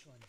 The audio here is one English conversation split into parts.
one?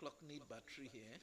clock need battery here.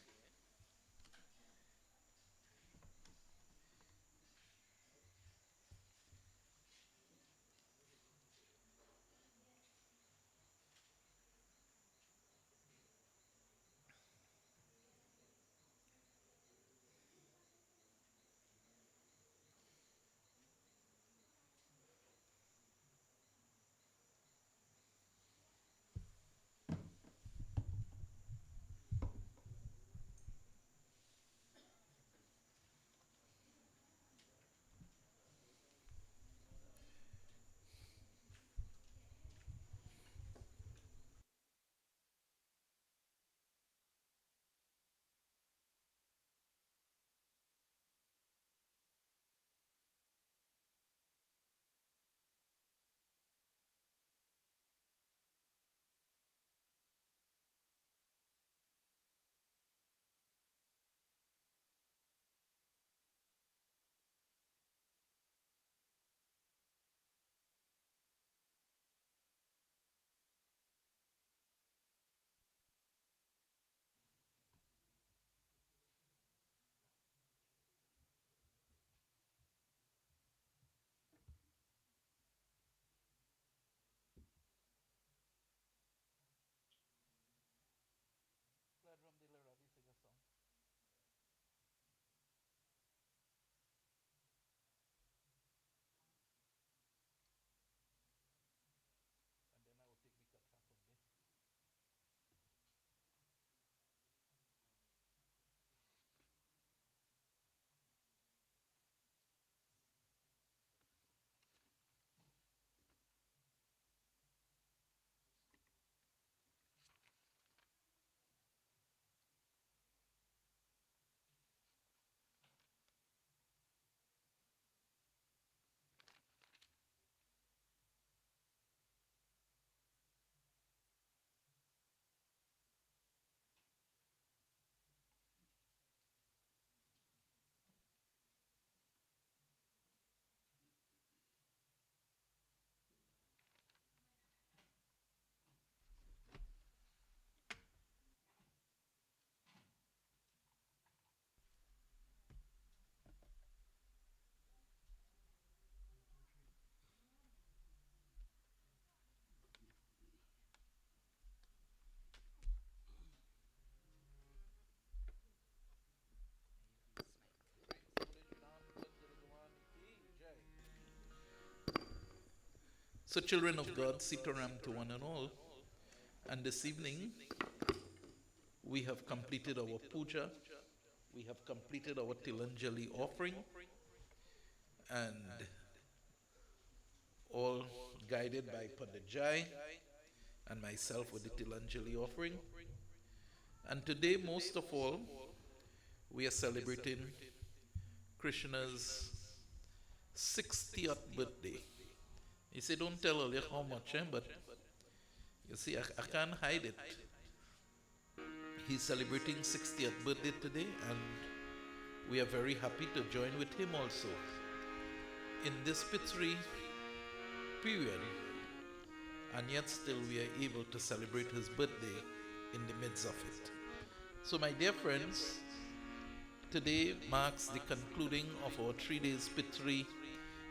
Glad Ram Dila Ravi sing a song. And then I will take the katha from there. So, children of God, Sitaram to one and all. And this evening, we have completed our puja, we have completed our Tilanjali offering, and all guided by Pandit Jai and myself with the Tilanjali offering. And today, most of all, we are celebrating Krishna's 60th birthday. You see, don't tell earlier how much, but you see, I can't hide it. He's celebrating 60th birthday today, and we are very happy to join with him also in this Pitri period, and yet still we are able to celebrate his birthday in the midst of it. So, my dear friends, today marks the concluding of our 3 days Pitri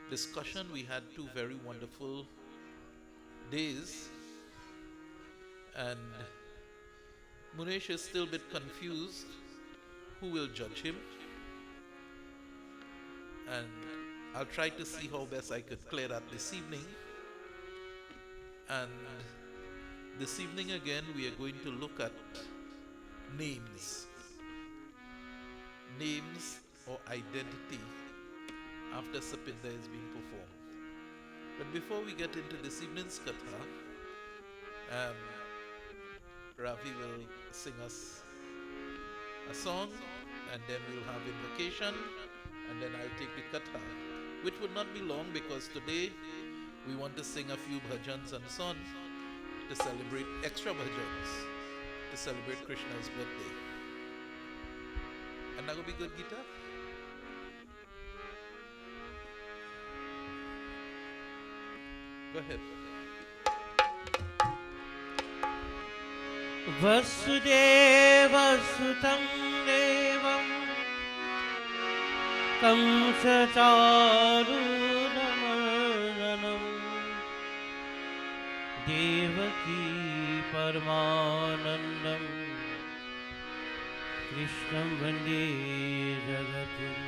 discussion. We had two very wonderful days, and Munesh is still a bit confused who will judge him, and I'll try to see how best I could clear that this evening. And this evening again, we are going to look at names. Names or identity after Sapinda is being performed. But before we get into this evening's katha, um, Ravi will sing us a song, and then we'll have invocation, and then I'll take the katha, which would not be long because today we want to sing a few bhajans and songs to celebrate extra bhajans to celebrate Krishna's birthday. And that will be good, Gita? Go ahead. वसुदेवसुतं देवं कंसचारूरमर्दनं देवकी परमानन्दं कृष्णं वन्दे जगद्गुरुं।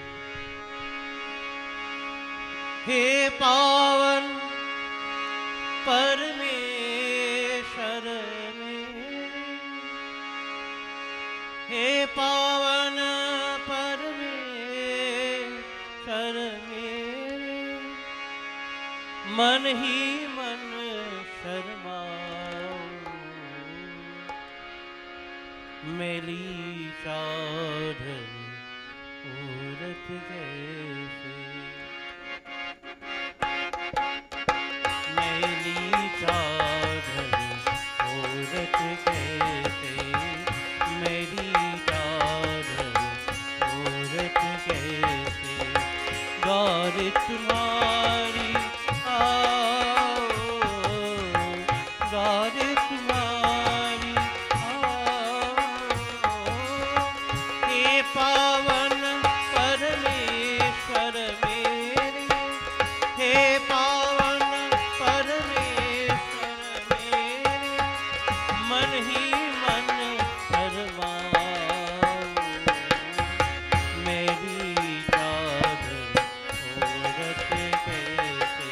हे पावन परमेश्वर हे पावन परमेश्वर मेरे, मन ही मन शर्माओ, मेली चादर औरत कैसे, मेली चादर औरत कैसे, मेरी चादर औरत कैसे, गौर तुम्हारी आओ, गौर तुम्हारी आओ, हे पावन परमेश्वर मेरे, हे पावन परमेश्वर मेरे, मन ही मन शर्माओ, मेरी चादर औरत कैसे,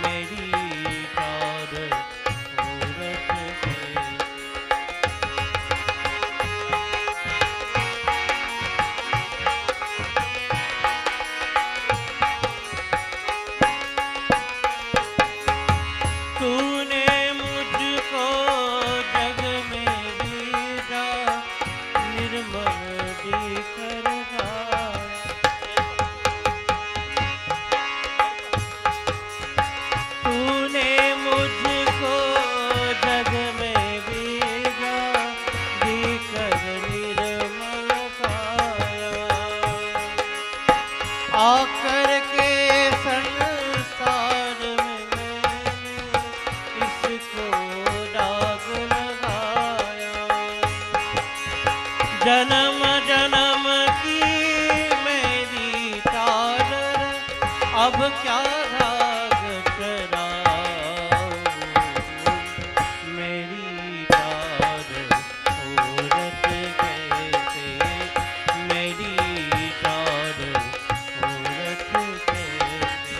मेरी चादर औरत कैसे। तूने मुझको जग में भेजा, निर्मल देकर जाया। तूने मुझको जग में भेजा, देकर निर्मल काया। आकर के संसार में मैंने इसको दाग लगाया। जन्म जन्म की मेरी चादर, अब क्या राग चराऊं, मेरी चादर औरत कैसे, मेरी चादर औरत कैसे।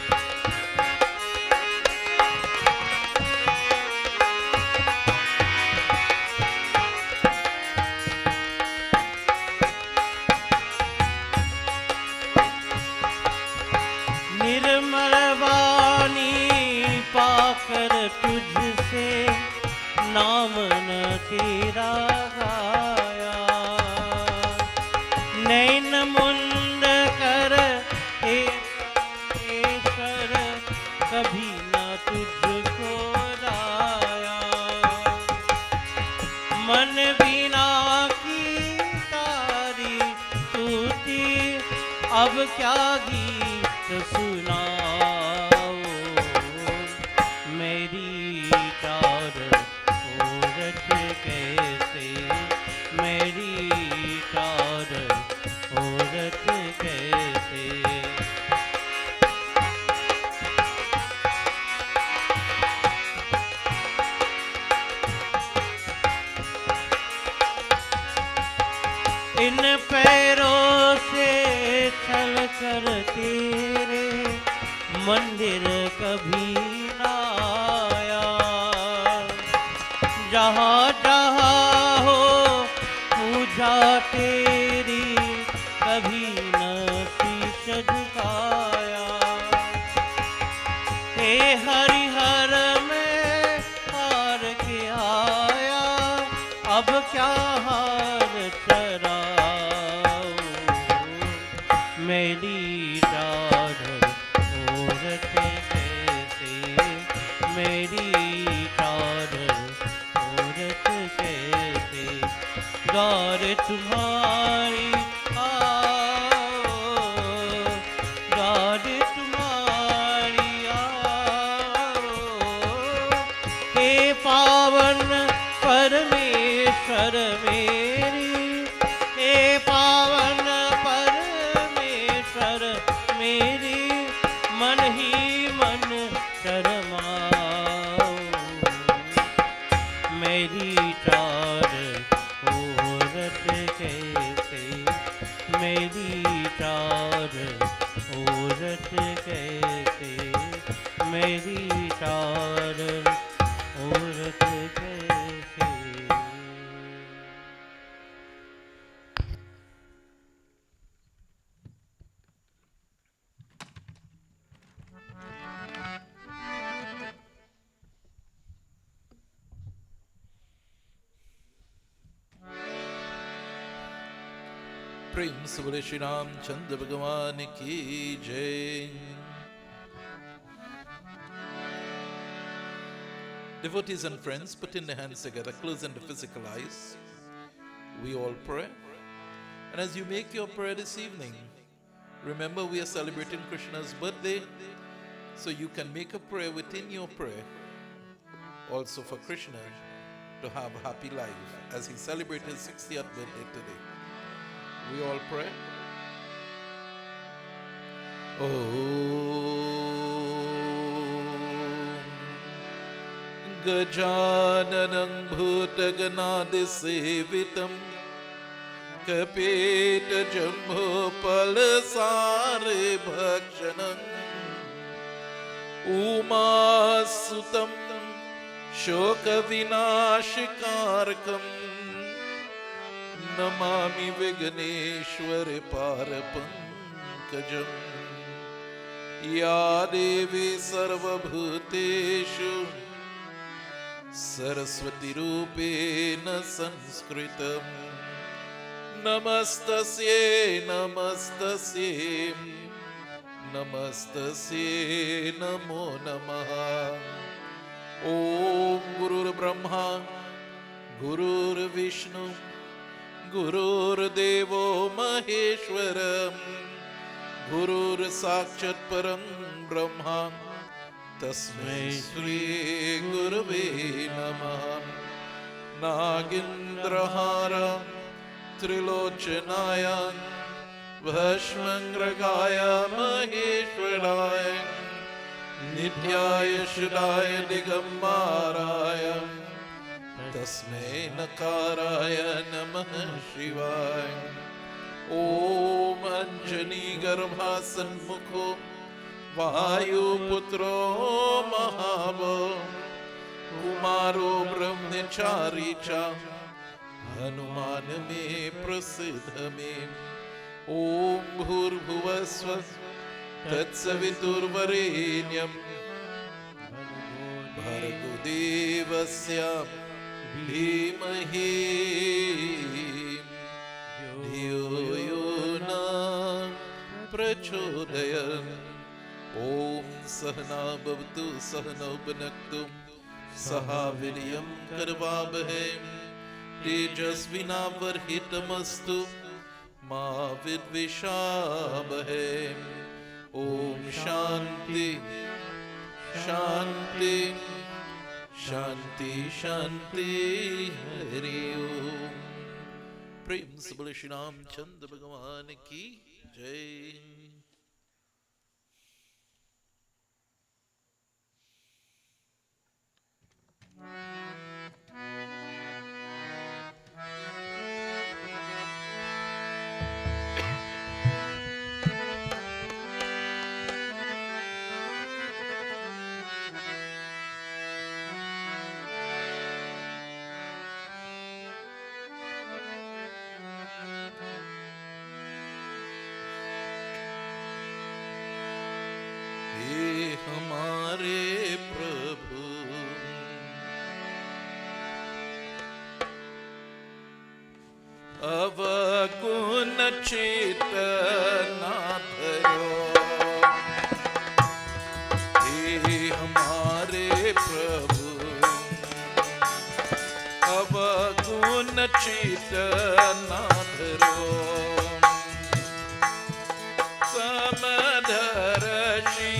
निर्मल वाणी पाकर तुझसे नाम न तेरा गाया। नैन मुंद कर हे परमेश्वर, कभी न तुझको राया। मन बिना की तारी तूती, अब क्या गीत सुनाओ, मेरी चादर औरत कैसे, मेरी चादर औरत कैसे। इन पैरों से चल कर तेरे मंदिर कभी ना आया। जहाँ जहाँ हो पूजा तेरी, कभी न शीश झुकाया। हे हरिहर में हार के आया, अब क्या हार चराऊं, मेरी चादर औरत कैसे, मेरी चादर औरत कैसे। गौर तुम्हारी आओ, मेरी चादर औरत कैसे, मेरी चादर औरत कैसे। प्रेम से बोले श्री रामचंद्र भगवान की जय। Devotees and friends, putting their hands together, closing the physical eyes, we all pray. And as you make your prayer this evening, remember we are celebrating Krishna's birthday, so you can make a prayer within your prayer, also for Krishna to have a happy life as he celebrates his 60th birthday today. We all pray. Om Gajananam Bhutaganadesevitam Kapeta Jambho Palasare Bhakshanam Umasutam Shoka Vinashikarkam Namami Vigneshwar Parapankajam Ya Devi Sarvabhuteshu Saraswati Rupena Sanskritam Namastasye Namastasye Namastasye Namo Namaha Om Gurur Brahma Gurur Vishnu Gurur Devo Maheshwaram Gurur Sakshat Param Brahma Tasmai Shri Gurave Namaha Nagindrahara Trilochanaya Bhashmangragaya Maheshwaraya Nityaya Shudaya Digambaraya Tasmai Nakaraya Namah Shivaya Om Anjani Garbha Sanmukho Vayu Putro Mahavo Kumaro Brahmachari Cha Hanuman Me Prasidha Me Om Bhurbhuvasva Tatsaviturvarenyam Bhargo Devasya Dhimahi Dhiyo Yona Prachodayam Om Sahana Bhavatu Sahana Bhunaktu Saha Viryam Karvabhe Tejasvinavarhitamastu Ma Vidvishabhe Om Shanti Shanti Shanti Shanti Hari Om Prem se bole Shri Ramchandra Bhagwan ki Jai. हमारे प्रभु अवगुण चेतना धरो हे हमारे प्रभु अवगुण चेतना धरो समदर्शी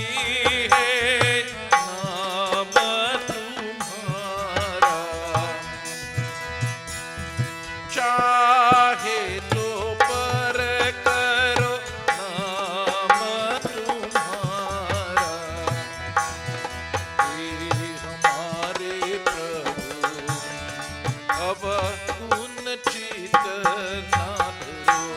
Nath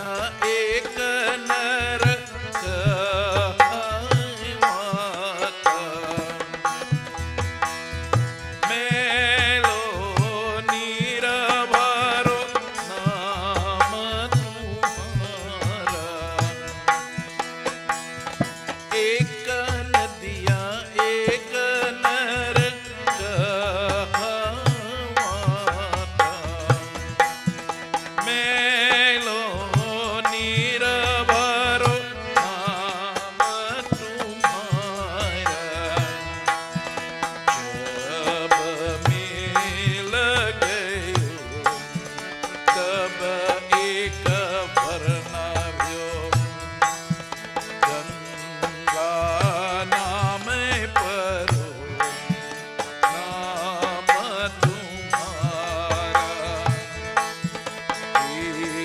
नदियाँ एक नर कहाई माता। मेलो नीर भरो नाम तुम्हारा। एक नदियाँ एक नर कहावता। मेलो नीर भरो नाम तुम्हारा। जब मिल गयो तब एक भरनाव्यो। गंगा नाम परो नाम तुम्हारा। हे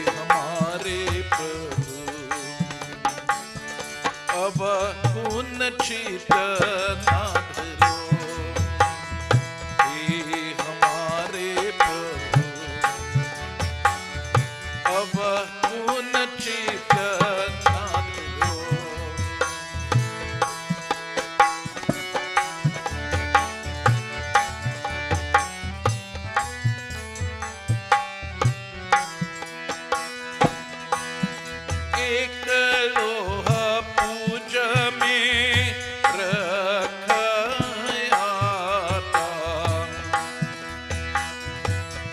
हमारे प्रभु अब पुन चित ना धरो। हे हमारे प्रभु अब पुन चित ना धरो। एक लोहा पूज में रखयाता।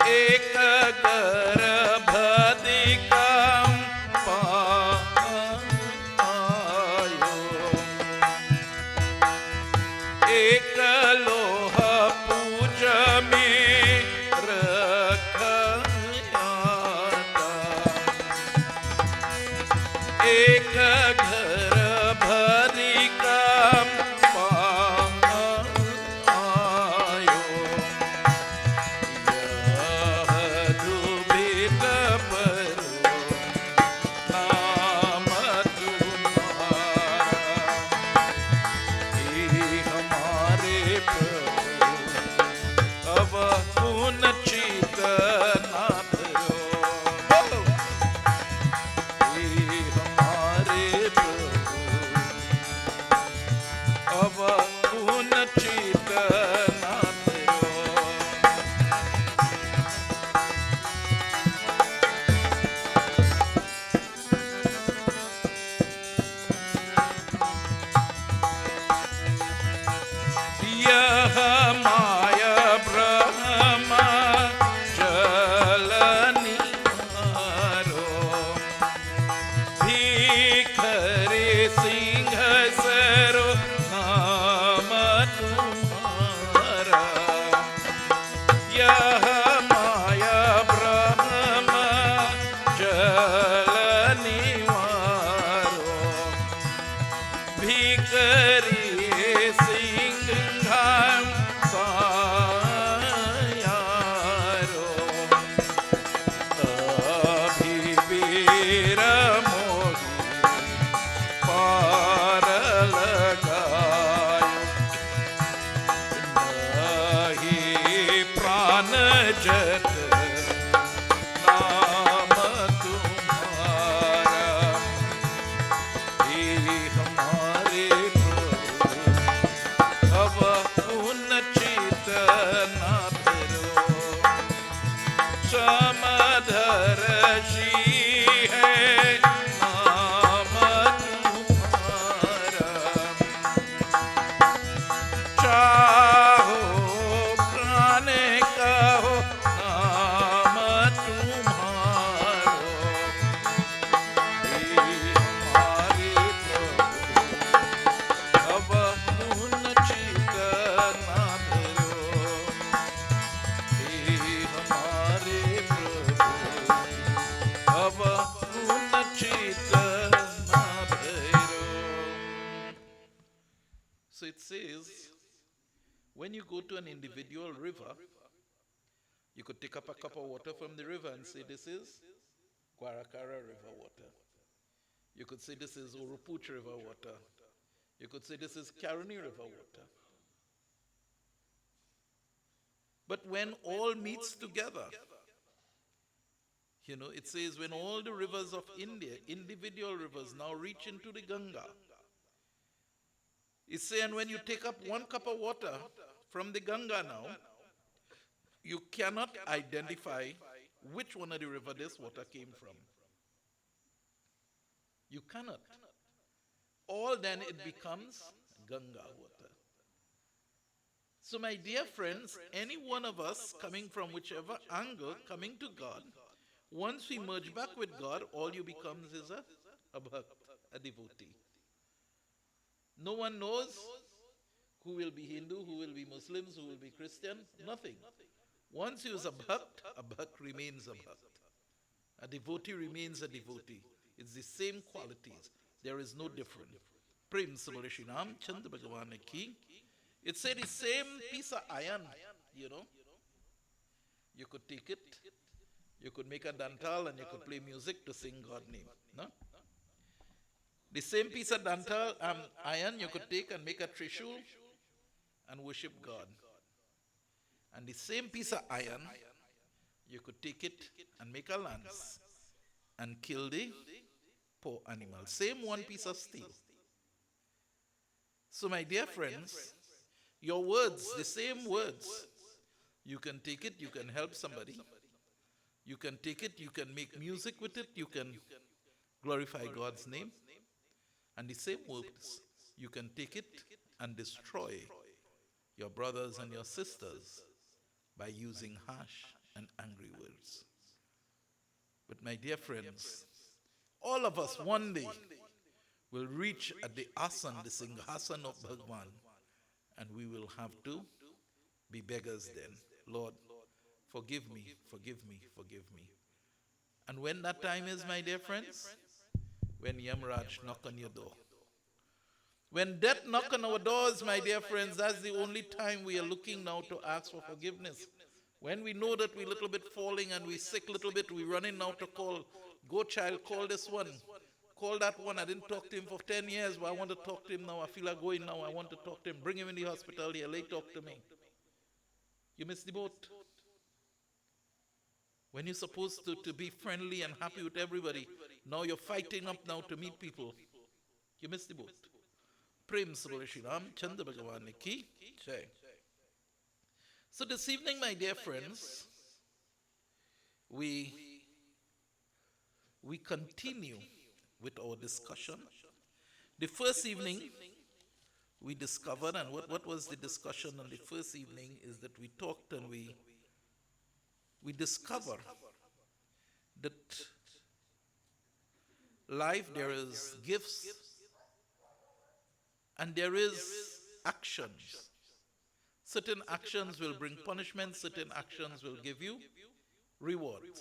एक गर्भधिकम पायो। एक लोहा पूज में रखयाता। एक घर भरी काम पायो। यह दुभित परो नाम तुम्हारा। हे हमारे प्रभु अब पुन चित ना धरो। हे हमारे प्रभु अब पुन चित ना धरो। यह माया ब्रह्म जल निहारो। भीखरे सिंह सरो नाम तुम्हारा। यह माया ब्रह्म जल निवारो। भीखरी सिंघम सायारो। अभिवीर मोहि पार लगायो। नहीं प्राण जत नाम तुम्हारा। हे हमारे प्रभु अब पुन चित ना धरो। समदर्शी है नाम तुम्हारा। चाहो प्राण कहो नाम तुम्हारो। हे हमारे प्रभु अब पुन चित ना धरो। हे हमारे प्रभु अब पुन चित ना धरो। So it says, when you go to an individual river, you could take up a cup of water from the river and say, this is Guarakara River water. You could say, this is Urupuch River water. You could say, this is Caroni River water. But when all meets together, You know, it says when all the rivers of India, individual rivers, now reach into the Ganga, it's saying when you take up 1 cup of water from the Ganga now, you cannot identify which one of the river this water came from. You cannot. All then it becomes Ganga water. So, my dear friends, any one of us coming from whichever angle, coming to God, once we merge back with God, all you becomes is a bhakt, a devotee. No one knows who will be Hindu, who will be Muslims, who will be Christian, nothing. Once you is a bhakt remains a bhakt. A devotee remains a devotee. It's the same qualities. There is no difference. Prem Sabale Shri Ram Chandra Bhagavan ki. It said the same piece of iron, you know. You could take it, you could make a dantal and you could play music to sing God's name. No? The same piece of dantal iron you could take and make a trishul and worship God. And the same piece of iron, you could take it and make a lance and kill the poor animal. Same one piece of steel. So, my dear friends, your words, the same words, you can take it, you can help somebody. You can take it, you can make music with it, you can glorify God's name. And the same words, you can take it and destroy your brothers and your sisters by using harsh and angry words. But my dear friends, all of us one day will reach at the asan, the singhasan of Bhagwan, and we will have to be beggars then. Lord, forgive me, forgive me, forgive me. And when that time is, my dear friends, when Yamraj knock on your door. When death knock on our doors, my dear friends, that's the only time we are looking now to ask for forgiveness. When we know that we're a little bit falling and we're sick a little bit, we're running now to call, go child, call this one, call that one. I didn't talk to him for 10 years, but I want to talk to him now. I feel like going now. I want to talk to him. Bring him in the hospital here. Let talk to me. You missed the boat. When you're supposed to be friendly and happy with everybody, now you're fighting up now to meet people. You missed the boat. Prem Sabale Shri Ram Chandra Bhagavan ki Jai. So this evening, my dear friends, we continue with our discussion. The first evening, we discovered, and what was the discussion on the first evening is that we talked and we discovered that life, there is gifts and there is actions. Certain actions will bring punishment, certain actions will give you rewards.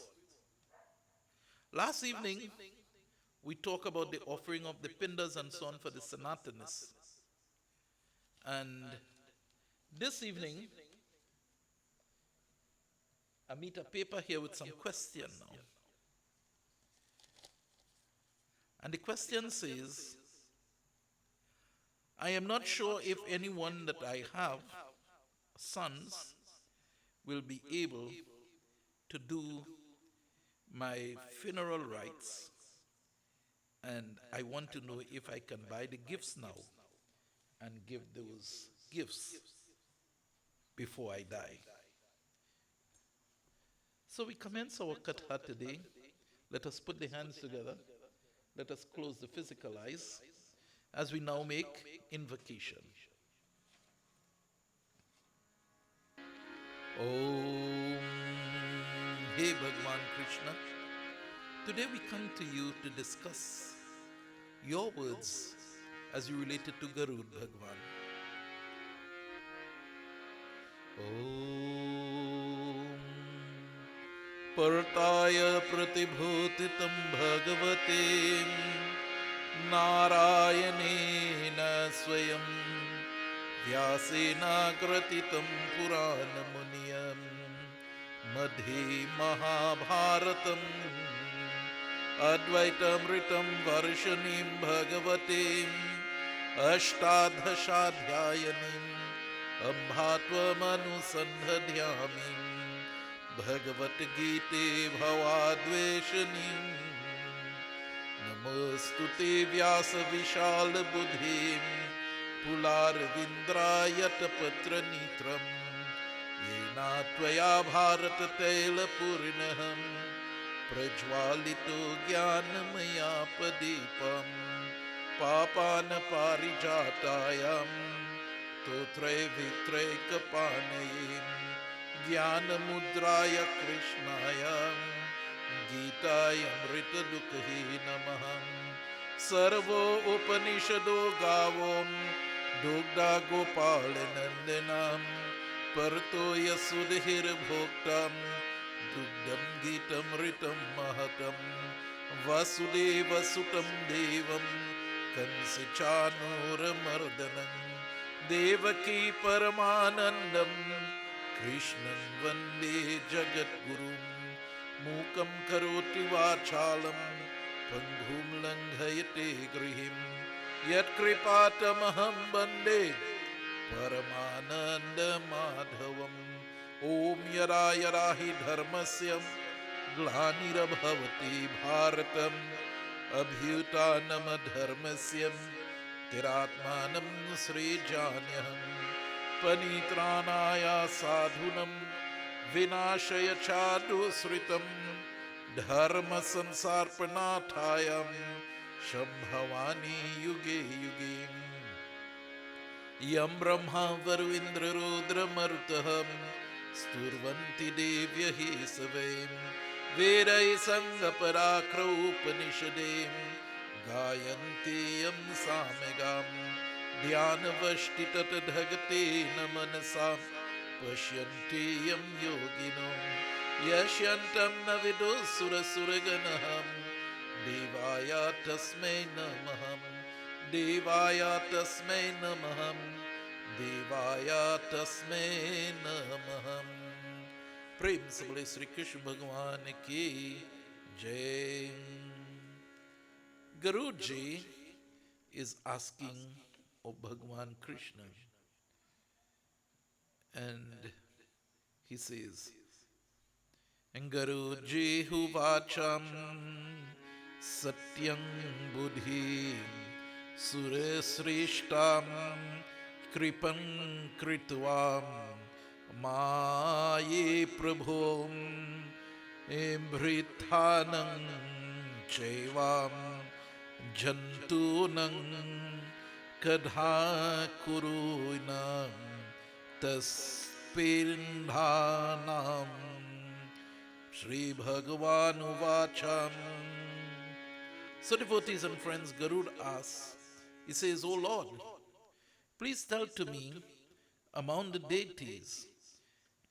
Last evening, we talked about the offering of the pindas and so on for the Sanatanis. And this evening, I meet a paper here with some question now. And the question says, I am not sure if anyone that I have sons will be able to do my funeral rites, and I want to know if I can buy the gifts now and give those gifts before I die. So we commence our katha today. Let us put the hands together. Let us close the physical eyes as we now make invocation. Om Hey Bhagwan Krishna. Today we come to you to discuss your words as you related to Garud Bhagwan. Om Partaya Pratibhotitam Bhagavate Narayanena Swayam Vyasena Kratitam Purana Muniyam Madhe Mahabharatam Advaitamritam Varshanim Bhagavatim Ashtadhashadhyayanim Ambhatvam Anusandhadhyamim भगवत गीते भवाद्वेषणीम् नमोस्तुते व्यास विशाल बुद्धिं पुलारविन्द्रायतपत्रनेत्रम् येना त्वया भारत तैलपूर्णः प्रज्वालितो ज्ञानमयापदीपम् पापानपारिजातायां स्तोत्रैर्वित्रैकपाणये ज्ञानमुद्राय कृष्णाय गीतायामृतदुःखे नमः। सर्वोपनिषदो गावो दुग्धा गोपालनन्दनम् परतो यशुधिर्भोक्तम् दुग्धं गीतमृतं महतम् वसुदेवसुतं देवं कंसचाणूरमर्दनं देवकी परमानन्दं कृष्णं वन्दे जगद्गुरुं मूकं करोति वाचालं पङ्गुं लङ्घयते गृहीं यत्कृपातमहं वन्दे परमानन्दमाधवम् ॐ यदा यदा हि धर्मस्य ग्लानिर्भवति भारतम् अभ्युत्थानमधर्मस्य तिरात्मानं सृजाम्यहम् पनित्राणाय साधूनां विनाशाय च दुष्कृतं धर्मसंस्थापनार्थाय सम्भवामि युगे युगे। यं ब्रह्मा वरुणेन्द्ररुद्रमरुतः स्तुवन्ति देव्यः सवैं वेदैः सङ्गपराक्रौपनिषदें गायन्ति यं सामगां ध्यानवष्टिततधगतेन मनसा पश्यन्ति यं योगिनो यस्यन्तं न विदुः देवाय तस्मै नमः देवाय तस्मै नमः देवाय तस्मै नमः। प्रेम से बोले श्री कृष्ण भगवान की जय। Guruji is asking of Bhagwan Krishna, and he says, Guruji huvacham satyam buddhi sureshrishtam kripam kritvam maye prabhom embrithanam chevam jantunam kadha kurunam taspindhanam. Shri Bhagavan Uvacham. So devotees and friends, Garuda asks, he says, O Lord, please tell to me among the deities,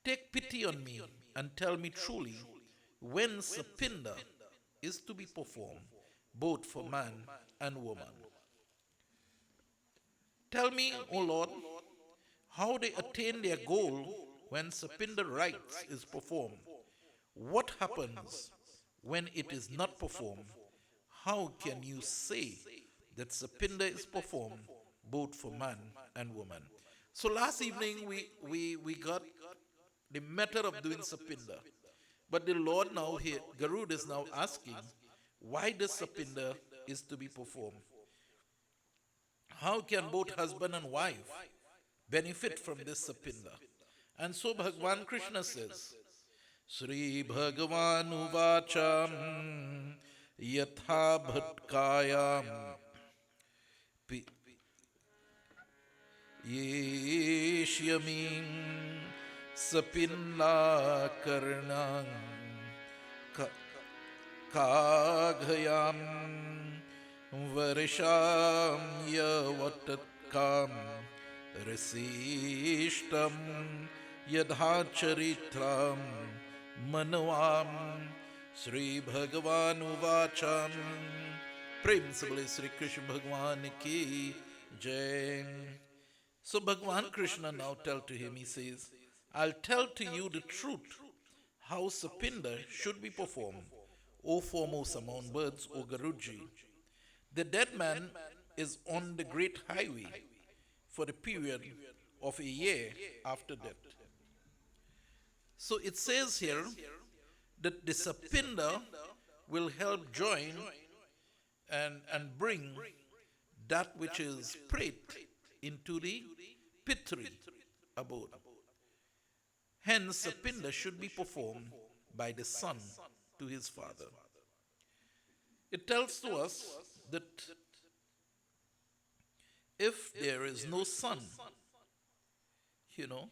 take pity on me and tell me truly when Sapinda is to be performed, both for man and woman. Tell me, O Lord, how they attain their goal when Sapinda rites is performed. What happens when it is not performed? How can you say that Sapinda is performed both for man and woman? So last evening we got the method of doing Sapinda. But the Lord now here, Garuda is now asking, why this Sapinda is to be performed? How can both husband and wife benefit from this Sapinda? And so Bhagwan Krishna says, Sri Bhagavan Uvacham Yatha Bhatkayam Yeshyamim Sapinla Karnang Kaghayam Varisham Yavatatkam Rasishtam Yadha Charitram Manavam. Shri Bhagavan Uvacham. Prem se bole Shri Krishna Bhagwan ki jai. So Bhagwan Krishna now tell to him, he says, I'll tell to you the truth, how Sapinda should be performed, O foremost among birds, O Garuji. The dead man is on the great highway for the period of a year after death. So it says here that the Sapinda will help join and bring that which is prayed into the Pitri abode. Hence, Sapinda should be performed by the son to his father. It tells to us that if there is no son, you know,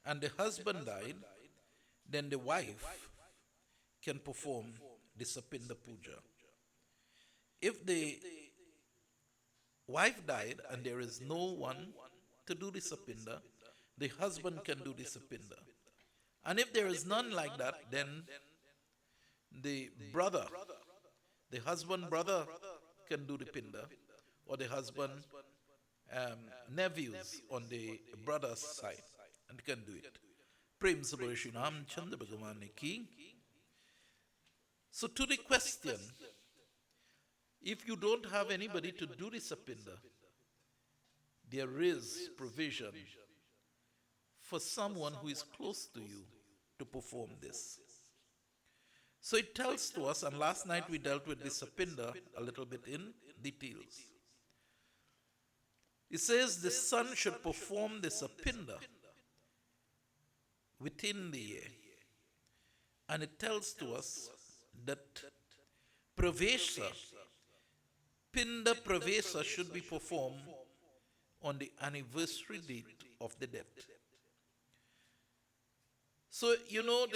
and the husband died, then the wife can perform the Sapinda Puja. If the wife died and there is no one to do the Sapinda, the husband can do the Sapinda. And if there is none like that, then the brother, the husband brother can do the Pinda, or the husband nephews on the brother's side and can do it. Prem Sabarishinam Chanda Bhagavan Ki. So to the question, if you don't have anybody to do the Sapinda, there is provision for someone who is close to you to perform this. So it tells to us, and last night we dealt with the Sapinda a little bit in details. It says the son should perform the Sapinda within the year. And it tells to us that Pravesa, Pinda Pravesa should be performed on the anniversary date of the death. So, you know,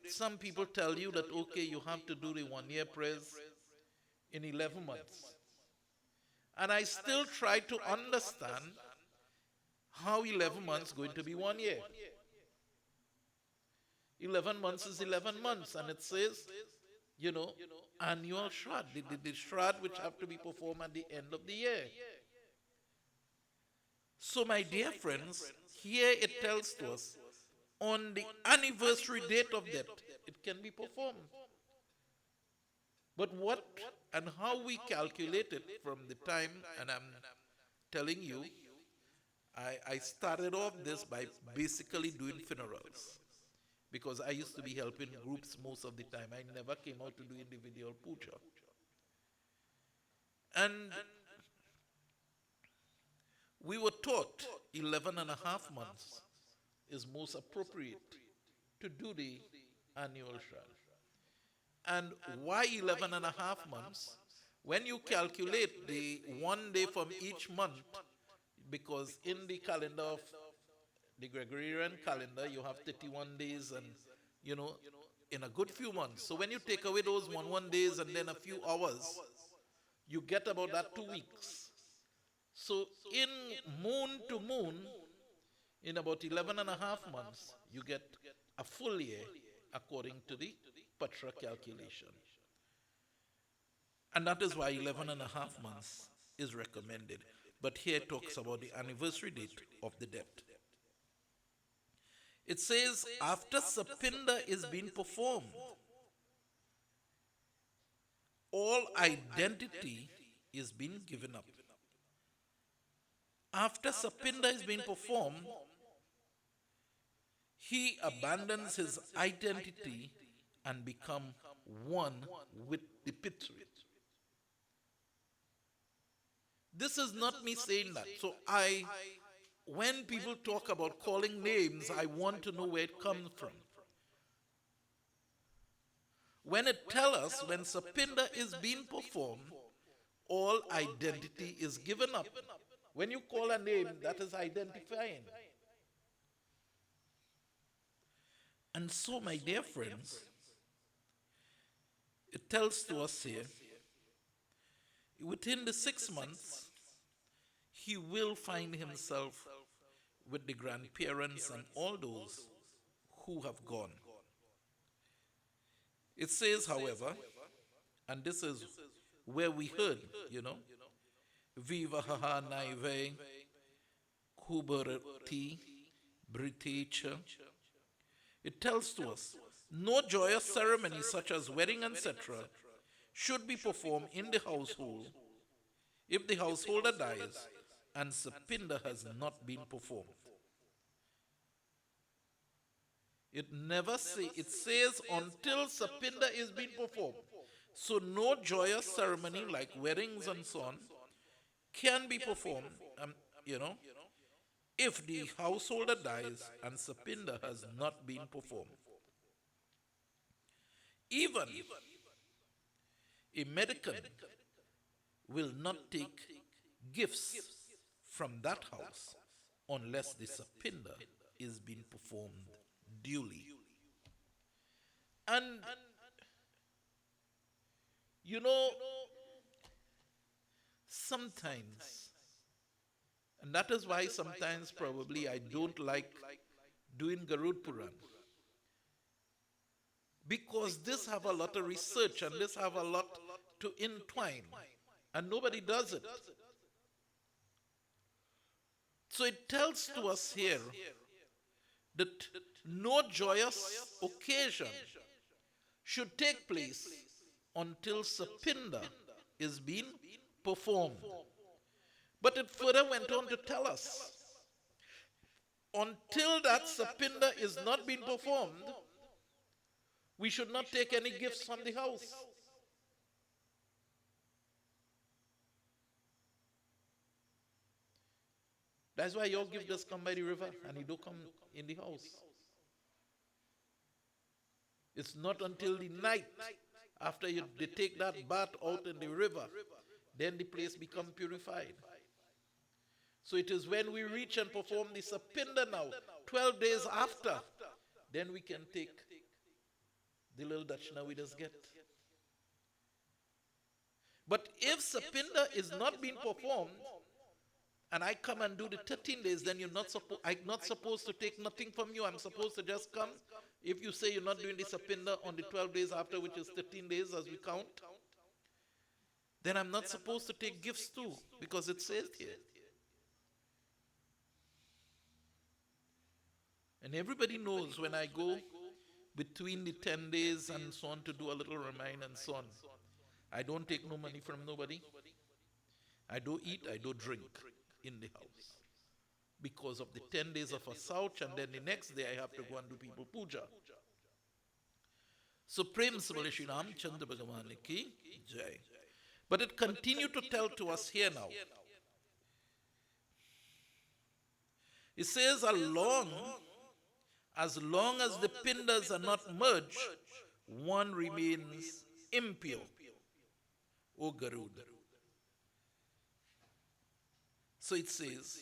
some people tell you that, okay, you have to do the 1 year prayers in 11 months. And I still try to understand how 11 months going to be 1 year. 11 months is 11 months, and it says, you know, annual Shrad, the Shrad which have to be performed at the end of the year. So, my dear friends, here it tells to us, on the anniversary date of death, it can be performed. But what and how we calculate it from the time, and I'm telling you, I started off this by basically doing funerals. Because I used to be helping groups most of the time. I never came out to do individual puja. And we were taught 11 and a half months is most appropriate to do the annual Shraddha. And why 11 and a half months? When you calculate the 1 day from each month, because in the calendar of the Gregorian calendar, you have 31 days and, you know, in a good few months. So when you take away those 1 days and then a few hours, you get about that 2 weeks. So in moon to moon, in about 11 and a half months, you get a full year according to the Patra calculation. And that is why 11 and a half months is recommended. But here it talks about the anniversary date of the death. It says, after Sapinda is being performed, all identity is being given up. After Sapinda is being performed, he abandons his identity and become one with the Pitri. This is not me saying that. So when people talk about calling names, I want to know where it comes from. When it tells us when Sapinda is being performed, all identity is given up. When you call a name, that is identifying. And so, my dear friends, it tells to us here, within the 6 months, he will find himself with the grandparents and all those who have gone. It says, however, and this is where we heard, you know, Viva haha naive, kubarati, britecha. It tells to us, no joyous ceremony such as wedding, etc., should be performed in the household if the householder dies and Sapinda has not been performed. It never say, it says until Sapinda is being performed. So no joyous ceremony like weddings and so on can be performed, you know, if the householder dies and Sapinda has not been performed. Even a mendicant will not take gifts from that house unless the Sapinda is being performed duly. And you know, sometimes, and that is why sometimes probably I don't like doing Garud Puran, because this have a lot of research and this have a lot to entwine, and nobody does it. So it tells to us here that no joyous occasion should take place until Sapinda is being performed. But it further went on to tell us, until that Sapinda is not being performed, we should not take any gifts from the house. That's why your gift does come by the river and it don't come in the house. It's not until the night after they take that bath out in the river, then the place become purified. So it is when we reach and perform the Sapinda now, 12 days after, then we can take the little dachshund we just get. But if Sapinda is not being performed, and I come and do the 13 days, then I'm not supposed to take nothing from you. I'm supposed to just come. If you say you're not doing the Sapinda on the 12 days after, which is 13 days as we count, then I'm not supposed to take gifts too, because it says here. And everybody knows when I go between the 10 days and so on to do a little remind and so on, I don't take no money from nobody. I don't eat, I don't drink in the house because of the 10 days of a Asauch, and then the next day I have to go and do people puja. So Prem Sabale Shri Ram Chandra Bhagavan ki Jai. But it continued to tell to us here now. It says, as long as the pindas are not merged, one remains impure. O Garud. So it says,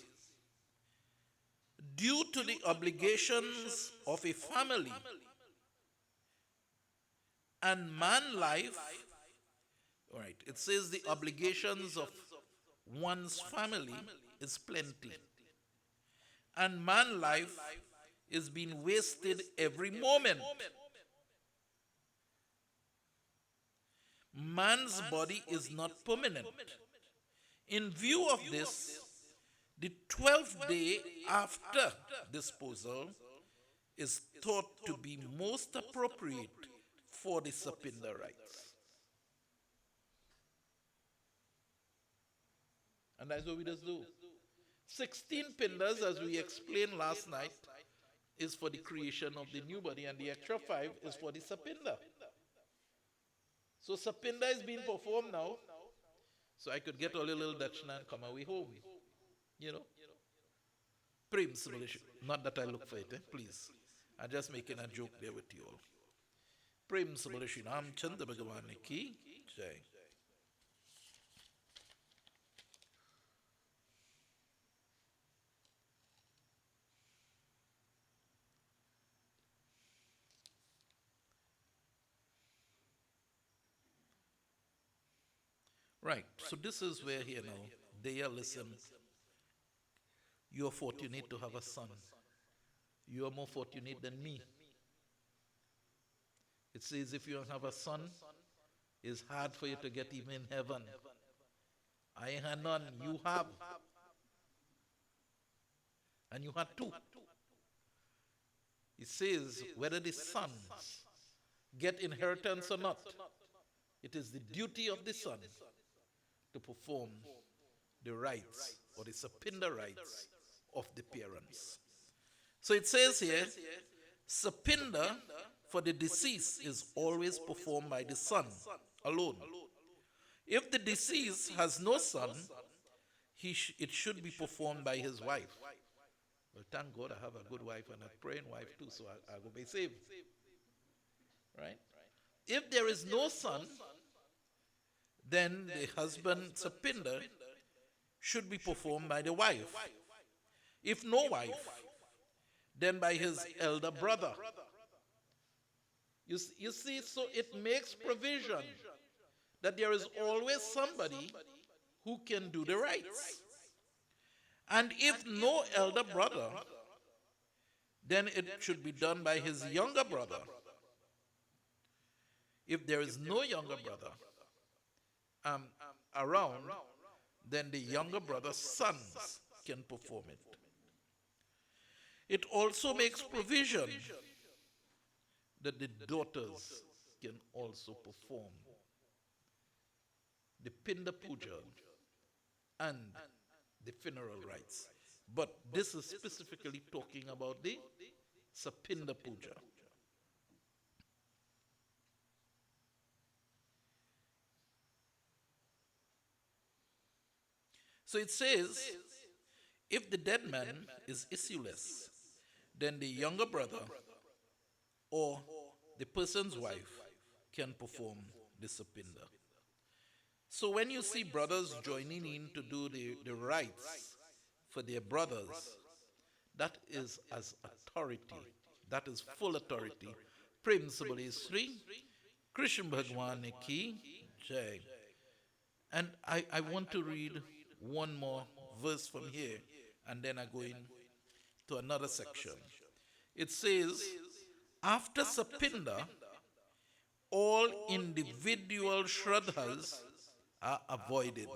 due to the obligations of a family and man life, all right, it says the obligations of one's family is plenty, and man life is being wasted every moment. Man's body is not permanent. In view of this, the 12th day after disposal is thought to be most appropriate for the Sapinda rites. And that's what we just do. 16 pindas, as we explained last night, is for the creation of the new body, and the extra 5 is for the Sapinda. So Sapinda is being performed now, so I could get a little dachshund and come away home. You know? Prem Sabale Shri. Not that I look for it, please. I'm just making a joke there with you all. Prem Sabale Shri Ram Chandra Bhagavan ki Jai. Right, so this is where here now, they are listen. You are fortunate to have a son. You are more fortunate than me. It says if you don't have a son, it's hard for you to get even in heaven. I had none, you have. And you had 2. It says whether the sons get inheritance or not, it is the duty of the son to perform the rites or the Sapinda rites of the parents. So it says here, Sapinda for the deceased is always performed by the son alone. If the deceased has no son, it should be performed by his wife. Well, thank God I have a good wife and a praying wife too, so I will be saved. Right? If there is no son, then the husband Sapinda should be performed by the wife. If no wife, then by his elder brother. You see, so it makes provision that there is always somebody who can do the rites. And if no elder brother, then it should be done by his younger brother. If there is no younger brother around, then the younger brother's sons can perform it. It also makes provision that the daughters can also perform the Pinda Puja and the funeral rites. But this is specifically talking about the Sapinda Puja. So it says, if the dead man is issueless, then the younger brother or the person's wife can perform the Sapinda. So when you see brothers joining in to do the rites for their brothers, that is as authority. That is full authority. Principle is Sri Krishna Bhagwan Ki Jai. And I want to read one more verse from here, and then I go in to another section. It says, after Sapinda, all individual shraddhas are avoided.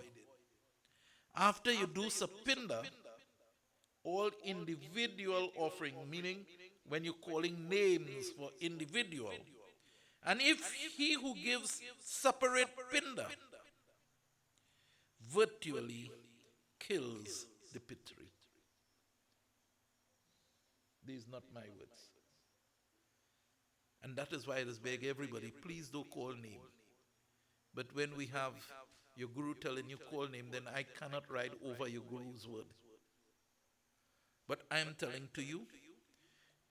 After you do Sapinda, all individual offering, meaning when you're calling names for individual. And if he who gives separate Pinda virtually kills the Pitri. These are not my words. And that is why I just beg everybody, please don't call name. But when we have your guru telling you call name, then I cannot ride over your guru's word. But I am telling to you,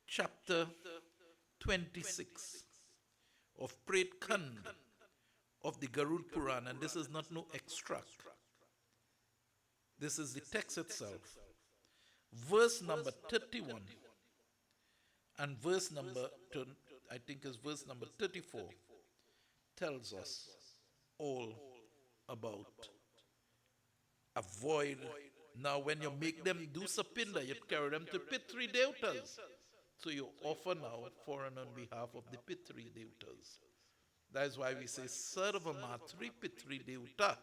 chapter 26 of Pret Khand of the Garud Puran, and this is not no extract. This is the text itself. Verse number 31 and verse number, I think is verse number 34, tells us all about avoid. Now when you make them do Sapinda, you carry them to Pitri Devtas. So you offer now for and on behalf of the Pitri Devtas. That is why we say Sarva Matri Pitri Devta.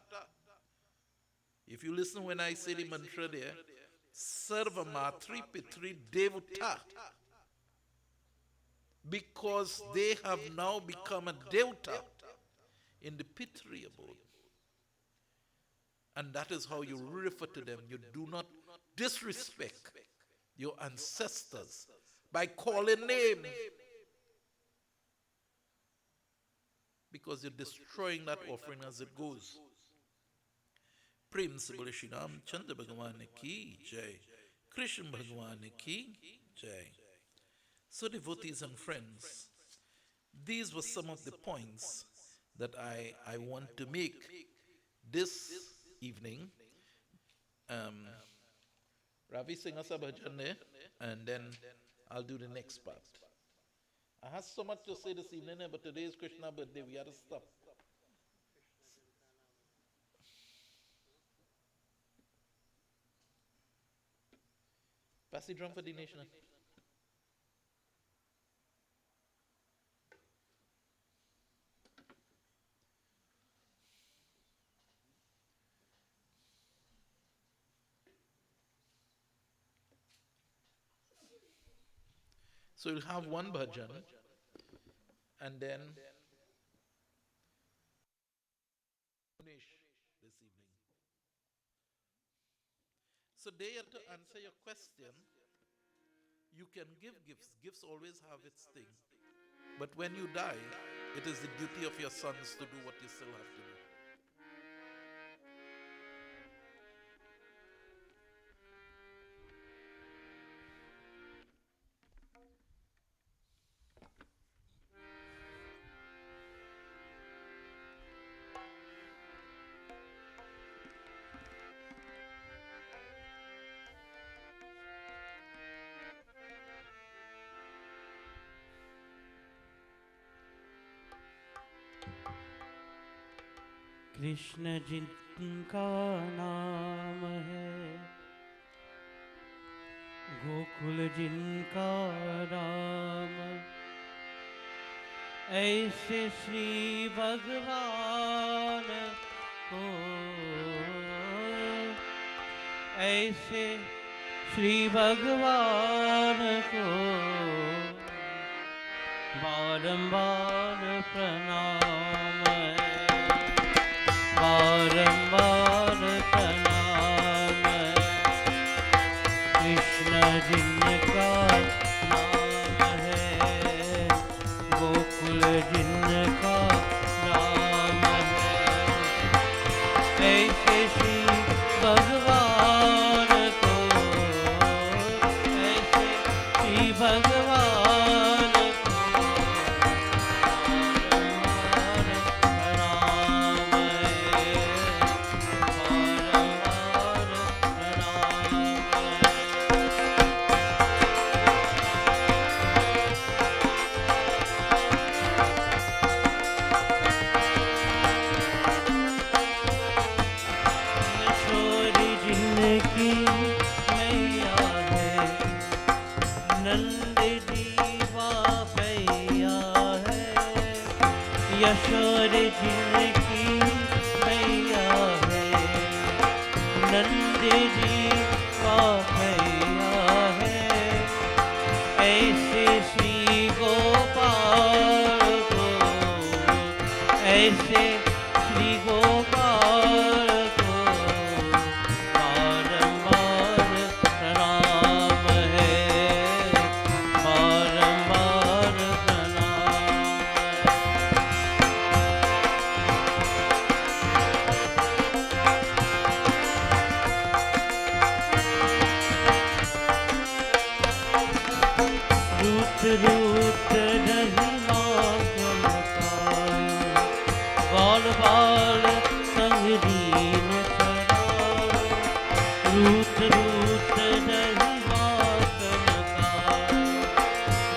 If you listen when I say the mantra there, Sarva Matri Pitri Devta. Because they have now become a Devta in the Pitri abode. And that is how you refer to them. You do not disrespect your ancestors by calling names. Because you're destroying that offering as it goes. Prem se bole Shri Ram Chandra Bhagwan ki jai. Krishna Bhagwan ki jai. So devotees and friends, these were some of the points that I want to make this evening. Ravi sing us a bhajan, and then I'll do the next part. I have so much to say this evening, but today is Krishna's birthday. We have to stop. Pass the drum for the nation. So you'll have one bhajan, and then this evening. So there, to answer your question, You can give gifts. Gifts always have its thing. But when you die, it is the duty of your sons to do what you still have to do. Krishna जिनका नाम है, गोकुल जिनका राम, ऐसे श्री भगवान को, ऐसे श्री भगवान को बारंबार प्रणाम है, बारंबार प्रणाम है। कृष्ण जिनका नाम है, गोकुल जिनका नाम है, ऐसे श्री भगवान को, ऐसे श्री भगवान को बारंबार प्रणाम है, बारंबार प्रणाम है। यशोद जिनकी मैया है, नंद दीवा भैया है। यशोद जिनकी मैया है, नंद दीवा भैया है, ऐसे श्री गोपाल को, ऐसे श्री गोपाल को बारंबार प्रणाम है, बारंबार प्रणाम है। रूठ रूठ नहीं मांग मकायो, बाल बाल संग दीन चरायो। रूठ रूठ नहीं मांग मकायो,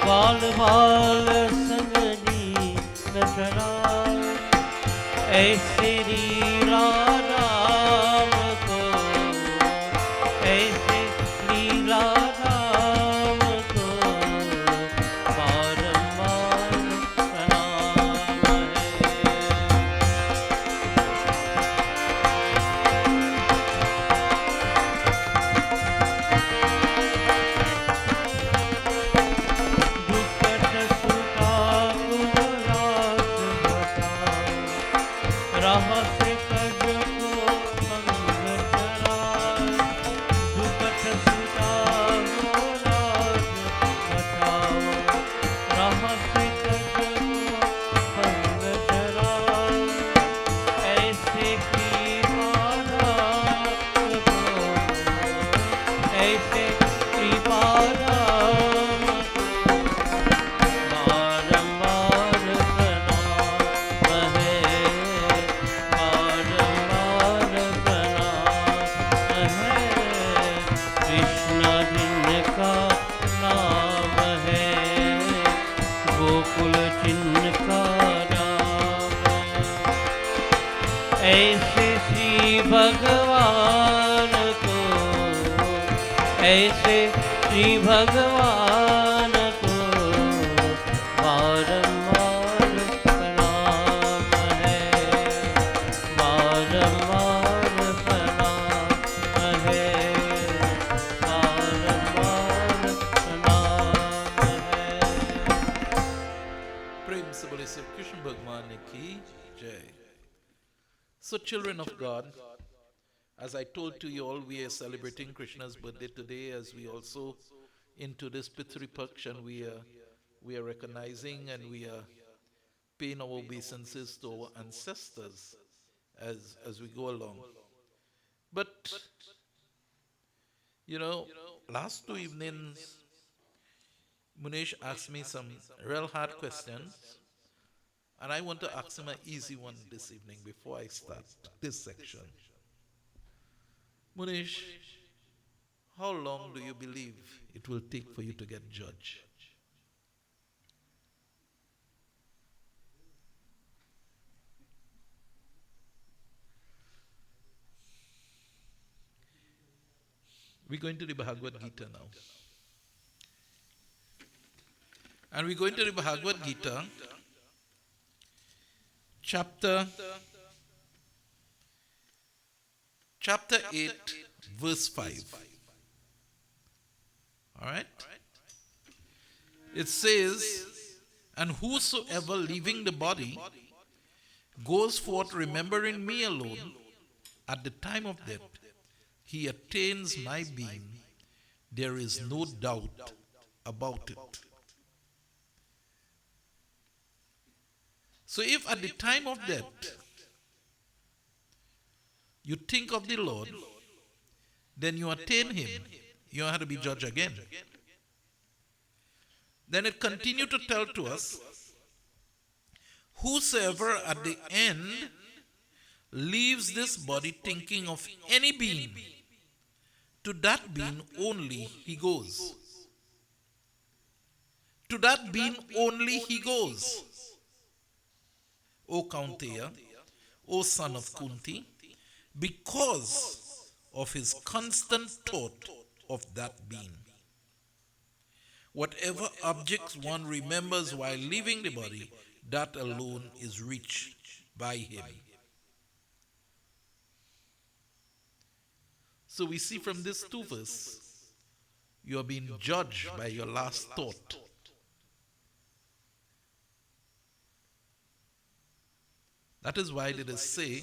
बाल बाल संग दीन चरायो। ऐसे लीला राम को, ऐसे लीला राम को बारंबार प्रणाम है। दुपट सुता रास बचाओ, राह से कज को भंग चलाओ। दुपट सुता रास बचाओ, राह से कज को भंग चलाओ। ऐसे कृपादान को, ऐसे कृपादान को बारंबार प्रणाम है, बारंबार प्रणाम है। कृष्ण जिनका नाम है, गोकुल जिनका नाम है, ऐसे श्री भगवान को, ऐसे श्री भगवान को बारंबार प्रणाम है, बारंबार प्रणाम है, बारंबार प्रणाम है। प्रेम से बोले श्री कृष्ण भगवान की जय. So, children of God, as I told to you all, we are celebrating Krishna's birthday today, as we also into this Pitri Paksh, and we are recognizing and we are paying our obeisances to our ancestors as we go along. But you know, last 2 evenings, Munish asked me some real hard questions, and I want to ask him an easy one this evening before I start this section. Munish, how long do you believe it will take for you to get judged? We're going to the Bhagavad Gita now. And we're going to the Bhagavad Gita, chapter 8, verse 5. All right? It says, and whosoever leaving the body goes forth remembering me alone at the time of death, he attains my being. There is no doubt about it. So if at the time of death you think of the Lord, then you attain him. You don't have to be judged again. Then it continued to tell to us, whosoever at the end leaves this body thinking of any being, to that being only he goes. To that being only he goes. O Kaunteya, O son of Kunti, because of his constant thought of that being. Whatever objects one remembers while leaving the body, that alone is reached by him. So we see from this 2 verse, you are being judged by your last thought. That is why it is say,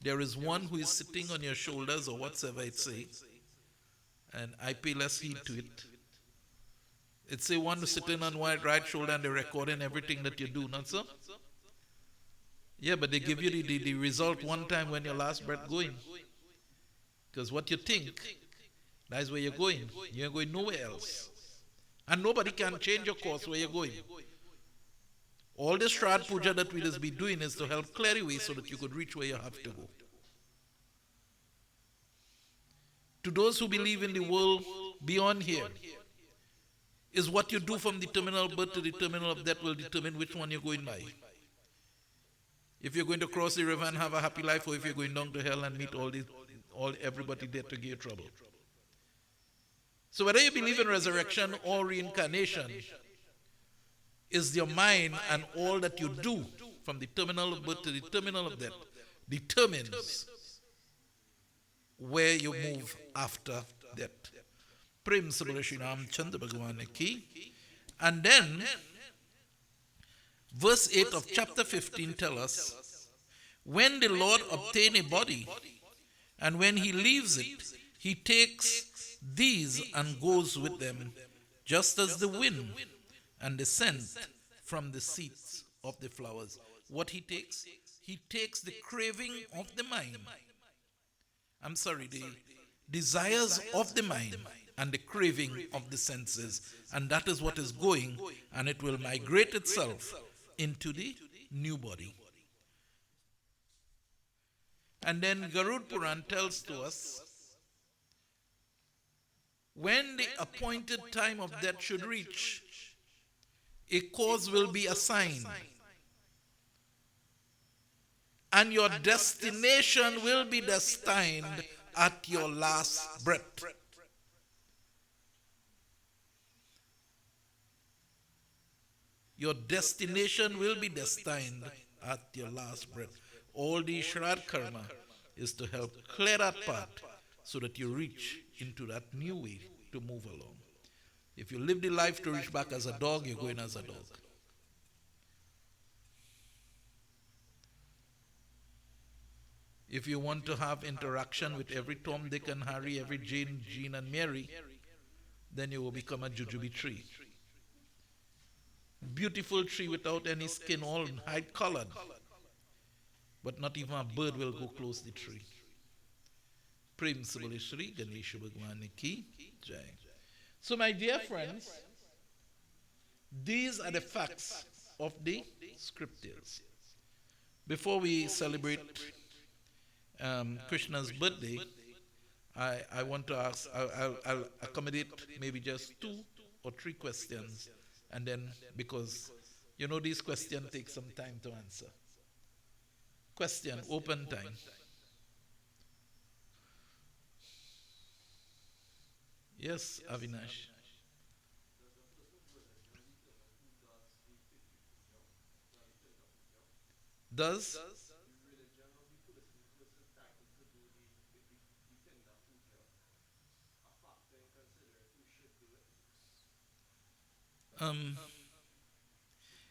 there is one who is sitting on your shoulders or whatsoever it says, and I pay less heed to it. It say one who's sitting on one right shoulder and they're recording everything that you do, not so? Yeah, but they give you the result one time when your last breath going. Because what you think, that is where you're going. You're going nowhere else. And nobody can change your course where you're going. All this Shraddha Puja that we just be doing is to help clear the way so that you could reach where you have to go. To those who believe in the world beyond here, is what you do from the terminal birth to the terminal of death will determine which one you're going by. If you're going to cross the river and have a happy life, or if you're going down to hell and meet everybody there to give you trouble. So whether you believe in resurrection or reincarnation, is your mind and all that you do from the terminal of birth to the terminal of death determines where you move after death. Prem Sabara Shri Ram Chandra Bhagavan Ki. And then verse 8 of chapter 15 tells us, when the Lord obtains a body, and when he leaves it, he takes these and goes with them, just as the wind and the scent from the seeds of the flowers. What he takes? He takes the craving of the mind. The desires of the mind and the craving of the senses. And that is what is going, and it will migrate itself into the new body. And then Garud Puran tells to us, when the appointed time of death should reach, a cause will be assigned, and your destination will be destined at your last breath. Your destination will be destined at your last breath. All the Shraddha Karma is to help clear that path so that you reach into that new way to move along. If you live the life to reach back as a dog, you're going as a dog. If you want to have interaction with every Tom, Dick and Harry, every Jane, Jean and Mary, then you will become a jujube tree. Beautiful tree without any skin, all hide colored. But not even a bird will go close the tree. Prem Sabali Shri Ganesha Bhagwan Ki Jai. So, my dear friends, these are the facts of the scriptures. Before we celebrate Krishna's birthday, I want to ask, I'll accommodate maybe just 2 or 3 questions. And then, because you know these questions take some time to answer. Question, open time. Yes, Avinash. Does? Um,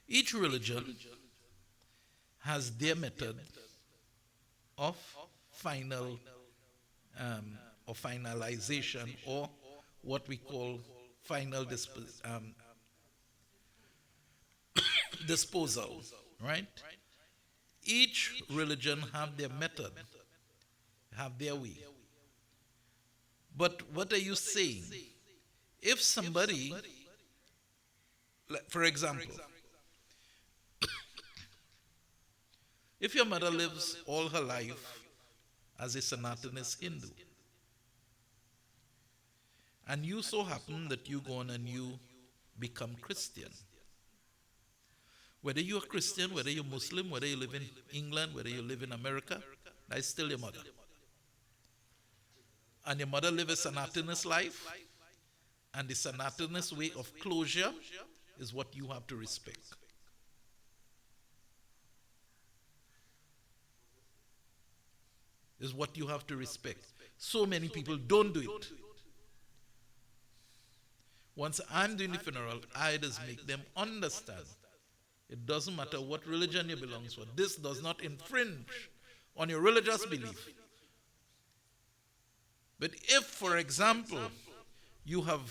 each religion has their method of final or finalization, or what we call final disposal, right? Each religion have their method, have their way. But what are you saying? If somebody, for example, if your mother lives all her life as a Sanatanist Hindu, and you so happen that you go on and you become Christian, whether you're Christian, whether you're Muslim, whether you live in England, whether you live in America, that's still your mother. And your mother lives a Sanatanist life, and the Sanatanist way of closure is what you have to respect. Is what you have to respect. So many people don't do it. Once I'm doing the funeral, I just make them understand. It doesn't matter what religion you belong to. This does not infringe on your religious belief. But if, for example, you have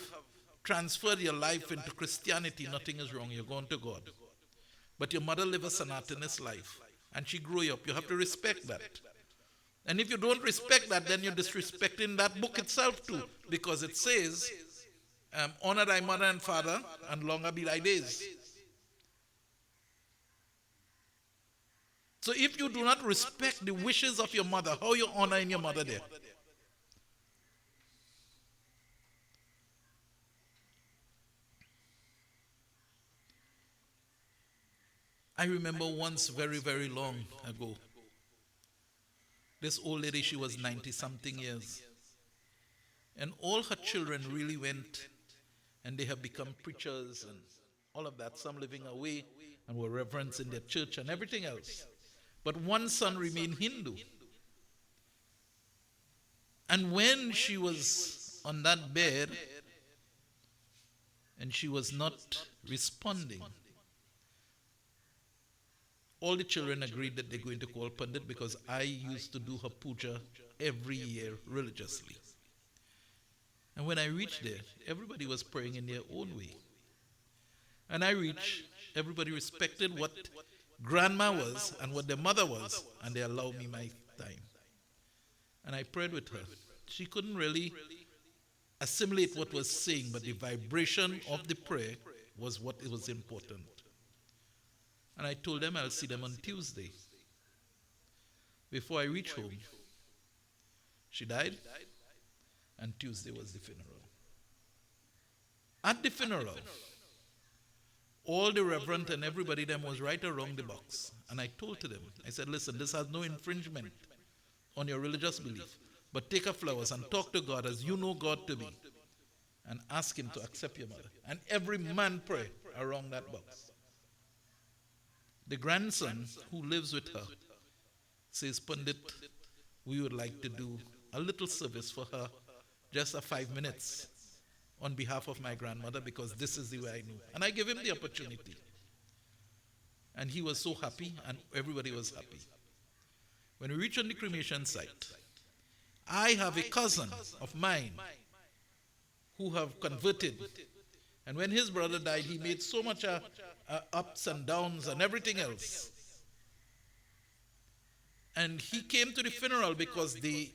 transferred your life into Christianity, nothing is wrong. You're going to God. But your mother lived a Sanatanist life, and she grew you up. You have to respect that. And if you don't respect that, then you're disrespecting that book itself too, because it says, honor thy mother and father, and longer be thy days. So if you do not respect the wishes of your mother, how you honoring your mother there? I remember once, very, very long ago, this old lady, she was 90-something years. And all her children really went, and they have become preachers and all of that. Some living away and were reverends in their church and everything else. But one son remained Hindu. And when she was on that bed, and she was not responding, all the children agreed that they're going to call Pandit, because I used to do her puja every year religiously. And when I reached there, everybody was praying in their own way. And I reached, everybody respected what grandma was and what their mother was, and they allowed me my time. And I prayed with her. She couldn't really assimilate what was saying, but the vibration of the prayer was what was important. And I told them I'll see them on Tuesday. Before I reached home, she died, and Tuesday was the funeral. At the funeral, all the reverend and everybody them was right around the box. And I told to them, I said, listen, this has no infringement on your religious belief, but take her flowers and talk to God as you know God to be, and ask him to accept your mother. And every man pray around that box. The grandson who lives with her says, Pandit, we would like to do a little service for her, just a 5 minutes, on behalf of my grandmother, because this is the way I knew. And I gave him the opportunity. And he was so happy, and everybody was happy. When we reached on the cremation site, I have a cousin of mine who have converted. And when his brother died, he made so much ups and downs and everything else. And he came to the funeral because the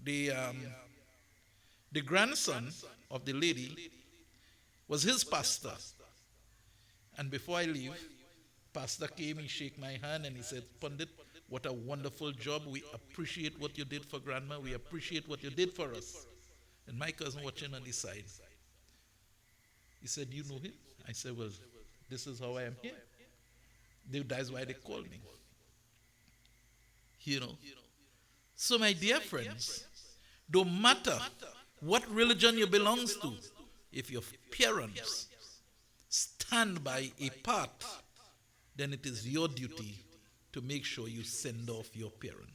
the grandson of the lady was his pastor. And before I leave, pastor came, he shook my hand and he said, Pandit, what a wonderful job. We appreciate what you did for grandma. We appreciate what you did for us. And my cousin watching on the side. He said, you know him? I said, well, this is how I am here. That's why they call me. You know. So my dear friends, no matter what religion you belong to, if your parents stand by a path, then it is your duty to make sure you send off your parent.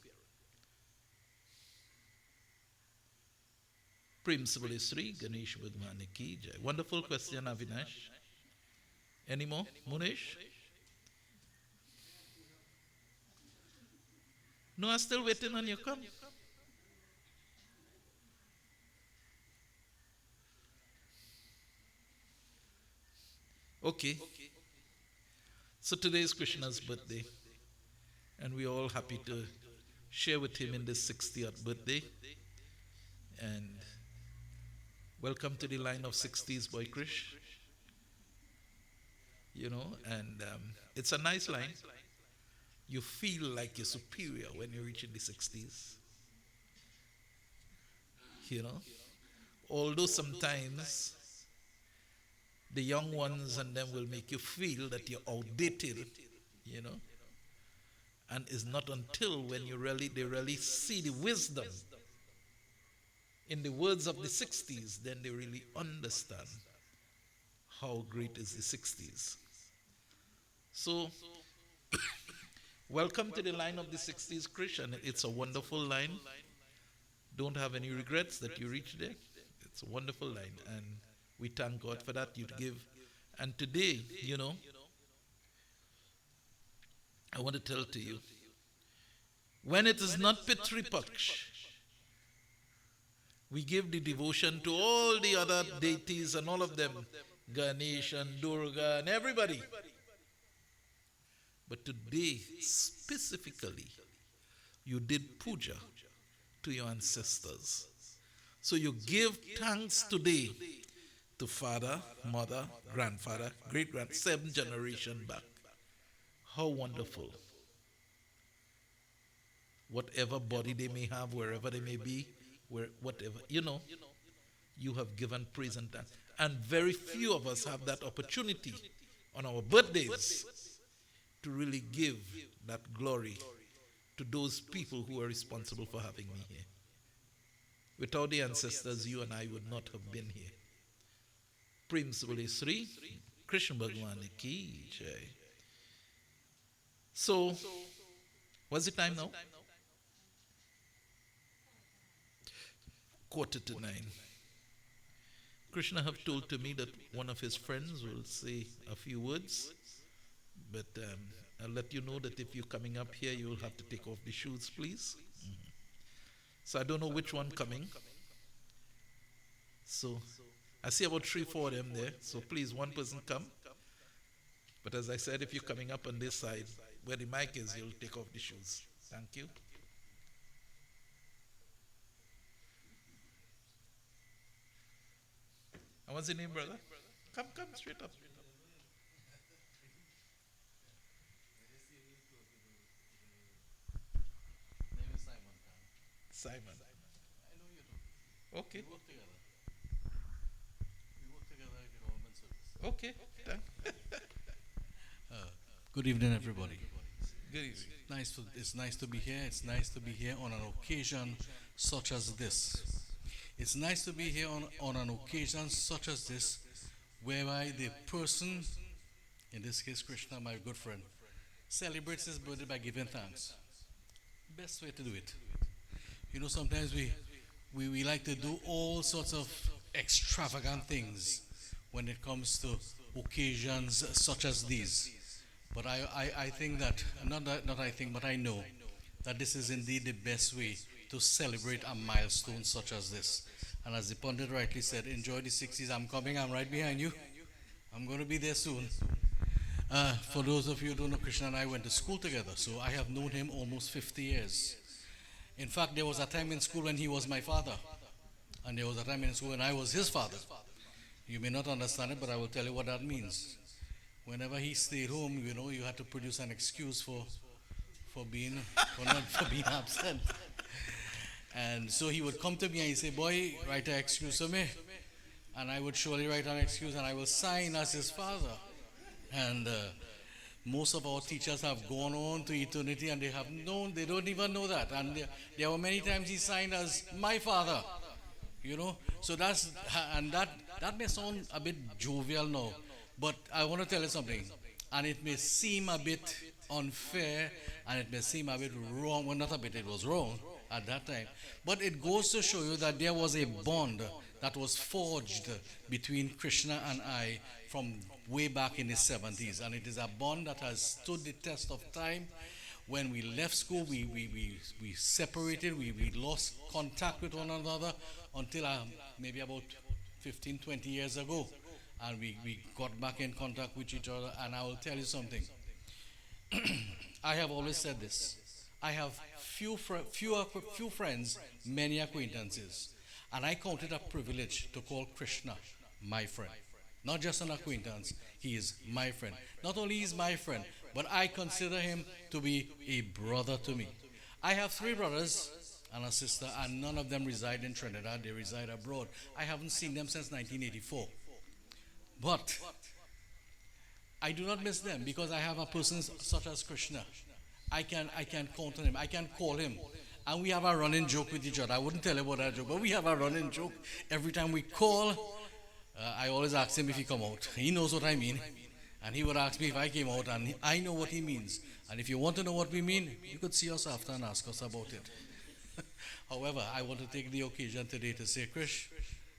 Principle is 3, Ganesh Budhvani ki jai. Wonderful question, Avinash. Any more? Munish? No, I'm still waiting on you. Come. Okay. So today is Krishna's birthday. And we're all happy to share with him in this 60th birthday. And welcome to the line of 60s, boy Krish. You know, and it's a nice line. You feel like you're superior when you reach in the 60s. You know, although sometimes the young ones and them will make you feel that you're outdated, you know. And it's not until when they really see the wisdom in the words of the 60s, then they really understand how great is the 60s. So, welcome to the line of the 60s, Christian. It's a wonderful line. Don't have any regrets that you reached there. It's a wonderful line, and we thank God for that. You give. And today, you know, I want to tell to you, when it is not Pitri Paksh, we give the devotion to all the other deities and all of them, Ganesh and Durga and everybody. But today, specifically, you did puja to your ancestors. So you give thanks today to father, mother, grandfather, great-grand, 7th generation back. How wonderful. Whatever body they may have, wherever they may be, whatever, you know, you have given praise and thanks. And very few of us have that opportunity on our birthdays to really give that glory to those people who are responsible for having me here. Without the ancestors, you and I would not have been here. Principle is 3, Krishna Bhagwan ki jai. So, what's the time now? 8:45. Krishna have told to me that one of his friends will say a few words, but I'll let you know that if you're coming up here, you'll have to take off the shoes, please. So I don't know which one coming. So I see about 3-4 of them there. So please, one person come. But as I said, if you're coming up on this side, where the mic is, you'll take off the shoes. Thank you. And what's your name, brother? Come straight up. Name is Simon. Simon. I know you too. Okay. We work together. We work together in government service. Okay. Good evening, everybody. Good evening. It's nice to be here. It's nice to be here on an occasion such as this. It's nice to be here on an occasion such as this, whereby the person, in this case Krishna, my good friend, celebrates his birthday by giving thanks. Best way to do it. You know, sometimes we like to do all sorts of extravagant things when it comes to occasions such as these. But I think that, not I think, but I know that this is indeed the best way to celebrate a milestone such as this. And as the pundit rightly said, enjoy the 60s. I'm coming, I'm right behind you. I'm going to be there soon. For those of you who don't know, Krishna and I went to school together, so I have known him almost 50 years. In fact, there was a time in school when he was my father, and there was a time in school when I was his father. You may not understand it, but I will tell you what that means. Whenever he stayed home, you had to produce an excuse for being for being absent. And so he would come to me and he'd say, "Boy, write an excuse for me." And I would surely write an excuse and I will sign as his father. And most of our teachers have gone on to eternity and they don't even know that. And there were many times he signed as my father. So that may sound a bit jovial now, but I want to tell you something, and it may seem a bit unfair, and it may seem a bit wrong. Well, not a bit, it was wrong at that time, but it goes to show you that there was a bond that was forged between Krishna and I from way back in the 70s, and it is a bond that has stood the test of time. When we left school, we separated, we lost contact with one another until maybe about 15, 20 years ago. And we got back in contact with each other. And I will tell you something. I have always said this. I have few friends, many acquaintances. And I count it a privilege to call Krishna my friend. Not just an acquaintance, he is my friend. Not only is my friend, but I consider him to be a brother to me. I have 3 brothers and a sister, and none of them reside in Trinidad. They reside abroad. I haven't seen them since 1984. But I do not miss them because I have a person such as Krishna. I can count on him. I can call him. And we have a running joke with each other. I wouldn't tell you about that joke, but we have a running joke. Every time we call, I always ask him if he come out. He knows what I mean. And he would ask me if I came out, and I know what he means. And if you want to know what we mean, you could see us after and ask us about it. However, I want to take the occasion today to say, Krish,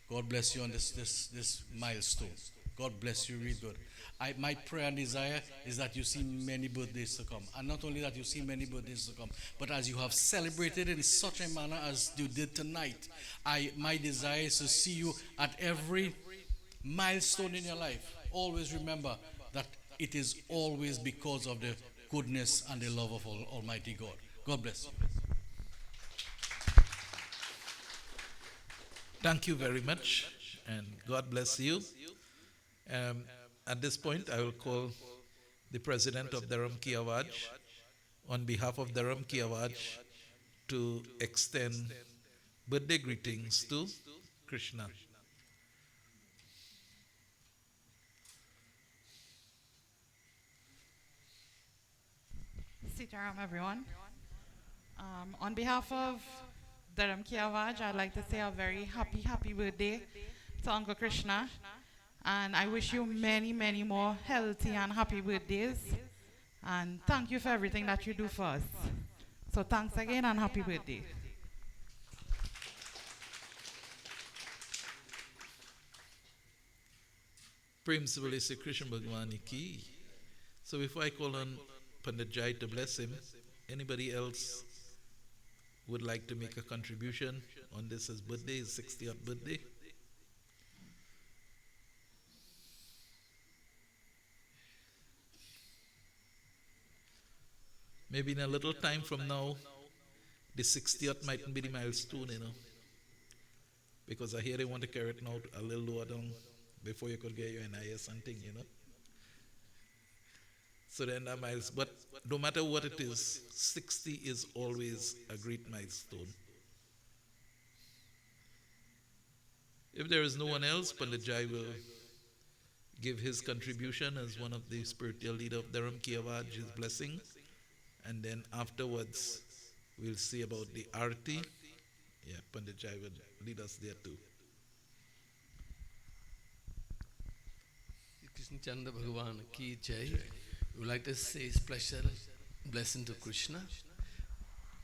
God bless you on this milestone. God bless you real good. My prayer and desire is that you see many birthdays to come. And not only that you see many birthdays to come, but as you have celebrated in such a manner as you did tonight, my desire is to see you at every milestone in your life. Always remember that it is always because of the goodness and the love of Almighty God. God bless you. Thank you very much, and God bless you. At this point, I will call the president of Dharam Kiavaj on behalf of Dharam Kiavaj to extend birthday greetings to Krishna. Sitaram, everyone. On behalf of Dharam Kiavaj, I'd like to say a very happy birthday to Uncle Krishna. And I wish you many, many more healthy and happy birthdays. And thank you for everything that you do for us. So thanks again and happy birthday. Prem Sivali Se Krishna Bhagwani Ki. So before I call on Pandit Jai to bless him, anybody else would like to make a contribution on this his birthday, his 60th birthday? Maybe in a little time from now, the 60th mightn't be the milestone, because I hear they want to carry it now a little lower down before you could get your NIS and thing, So then that milestone, but no matter what it is, 60 is always a great milestone. If there is no one else, Pandit Jai will give his contribution as one of the spiritual leader of Dharam Kiavaj, his blessing. And then afterwards, we'll see about the Arti. Yeah, Pandit Jai will lead us there too. Krishna Chandra Bhagavan Ki Jai. We would like to say special blessing to Krishna.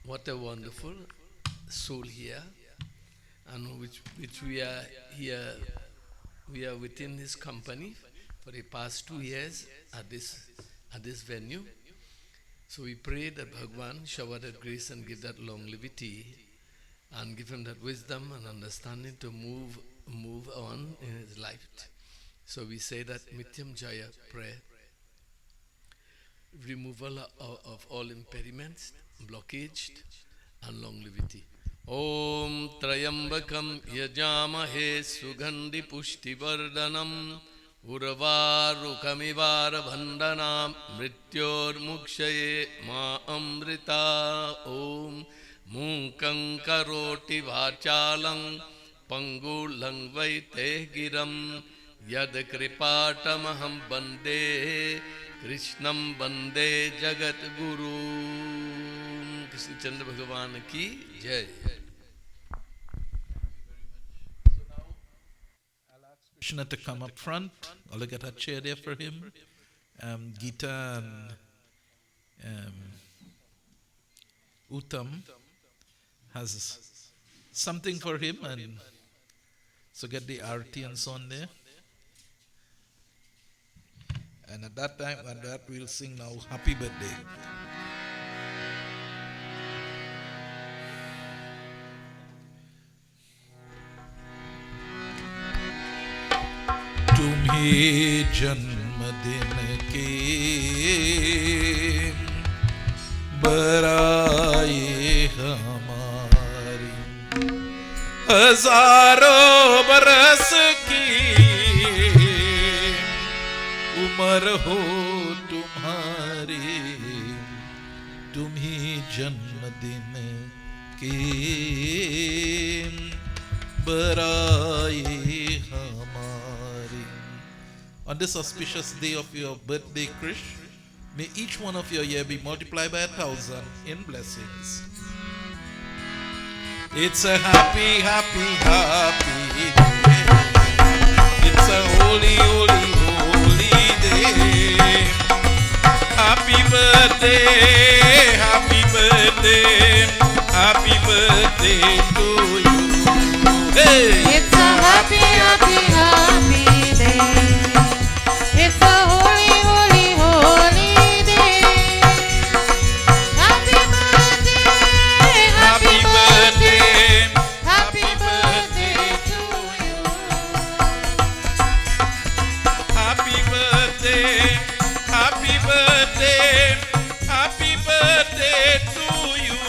What a wonderful soul here, and which we are here. We are within his company for the past 2 years at this venue. So we pray that Bhagwan shower that grace and give that longevity and give him that wisdom and understanding to move on in his life. So we say that Mityam Jaya prayer, removal of all impediments, blockage, and longevity. Om Trayambakam Yajamahe Sugandhi Pushtivardhanam Urvarukamivar Bandhanam Mrityor Mukshaye Ma Amrita. Om Munkam Karoti Vachalang Pangulang Vaite Giram Yad Kripatamaham Bande Krishnam Bande Jagat Guru. Krishna Chandra Bhagavan ki Jai. Krishna to come up front. I'll get a chair there for him. Gita and Uttam has something for him, and so get the arti and so on there. And at that time, at that we'll sing now Happy Birthday. तुम्हें जन्मदिन के बराए हमारी हजारों बरस की उम्र हो तुम्हारी, तुम्हें जन्मदिन के बराए हमारी. On this auspicious day of your birthday, Krish, may each one of your year be multiplied by 1,000 in blessings. It's a happy, happy, happy day. It's a holy, holy, holy day. Happy birthday, happy birthday, happy birthday to you. Hey! It's a happy, happy, happy day. It's a holy, holy, holy day. Happy birthday, happy birthday, happy birthday to you. Happy birthday, happy birthday, happy birthday to you.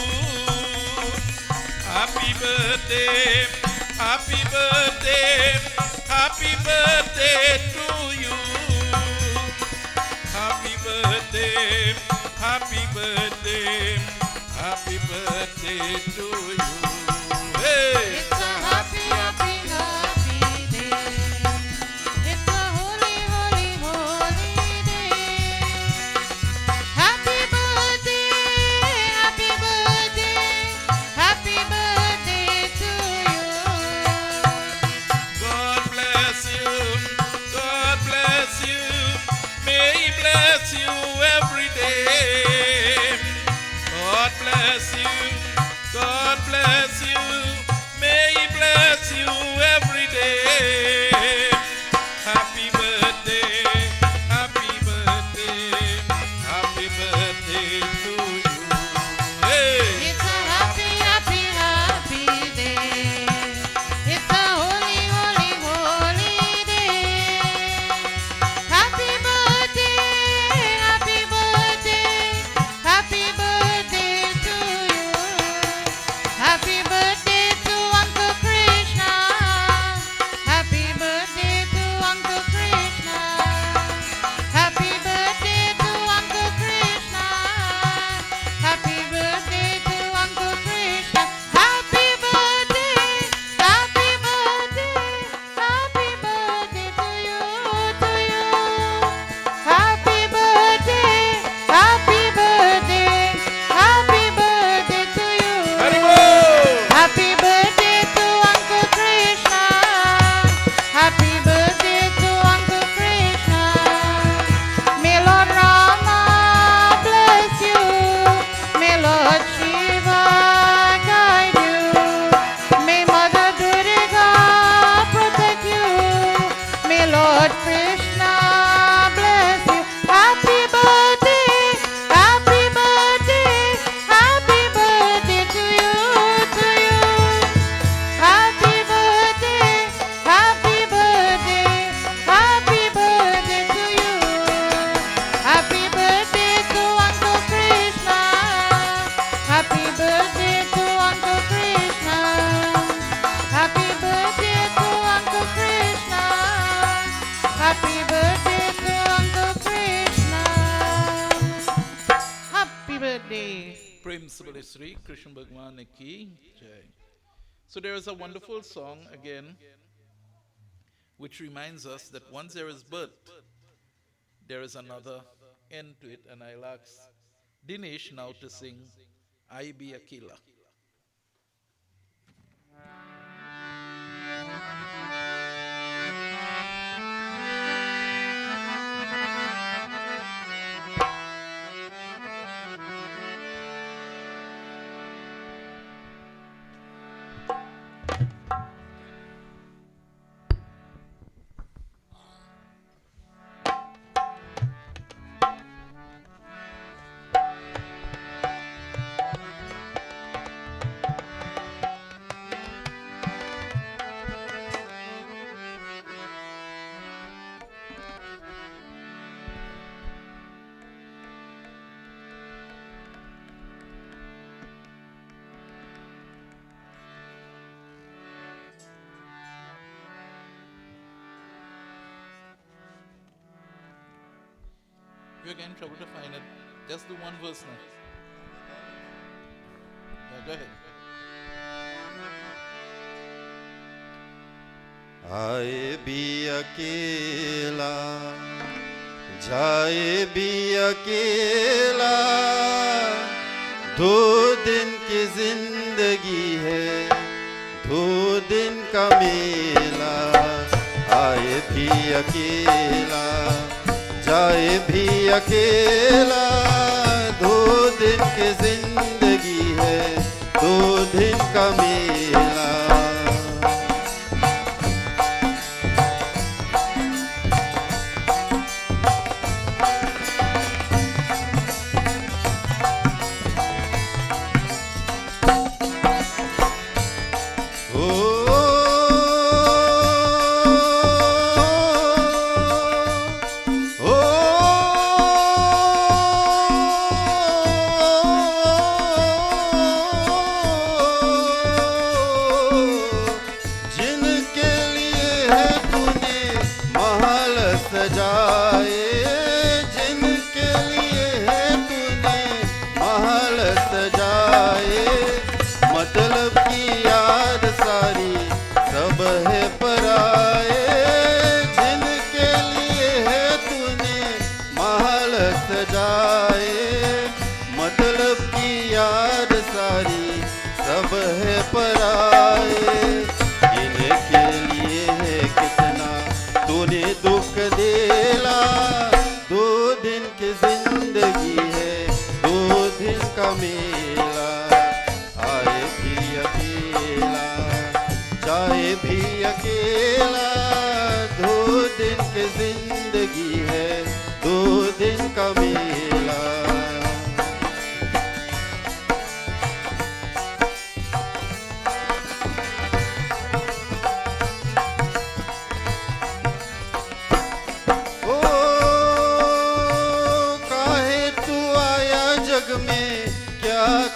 Happy birthday, happy birthday, happy birthday to you. Happy birthday, happy birthday, happy birthday to you. Hey! It's a happy, happy, happy day. It's a holy, holy, holy day. Happy birthday, happy birthday, happy birthday to you. God bless you, God bless you, may He bless you every day. God bless you, God bless Praise Bale Sri Krishna Bhagwan Ki Jai. So there is a wonderful song again which reminds us that once there is birth, there is another end to it, and I'll ask Dinesh now to sing I Be Akila. You're getting trouble to find it. Just do one verse now. Yeah, go ahead. आए भी अकेला जाए भी अकेला 2 दिन की जिंदगी है 2 दिन का मेला आए भी अकेला जाए भी अकेला 2 दिन की जिंदगी है 2 दिन का मेला सजाए जिनके लिए है तूने महल सजाए मतलब की याद सारी सब है पराए जिनके लिए है तूने महल सजाए मतलब की याद सारी सब है पराए इनके लिए है कितना तूने दुख देला 2 दिन की जिंदगी है 2 दिन का मेला आए भी अकेला जाए भी अकेला 2 दिन की जिंदगी है 2 दिन का मेला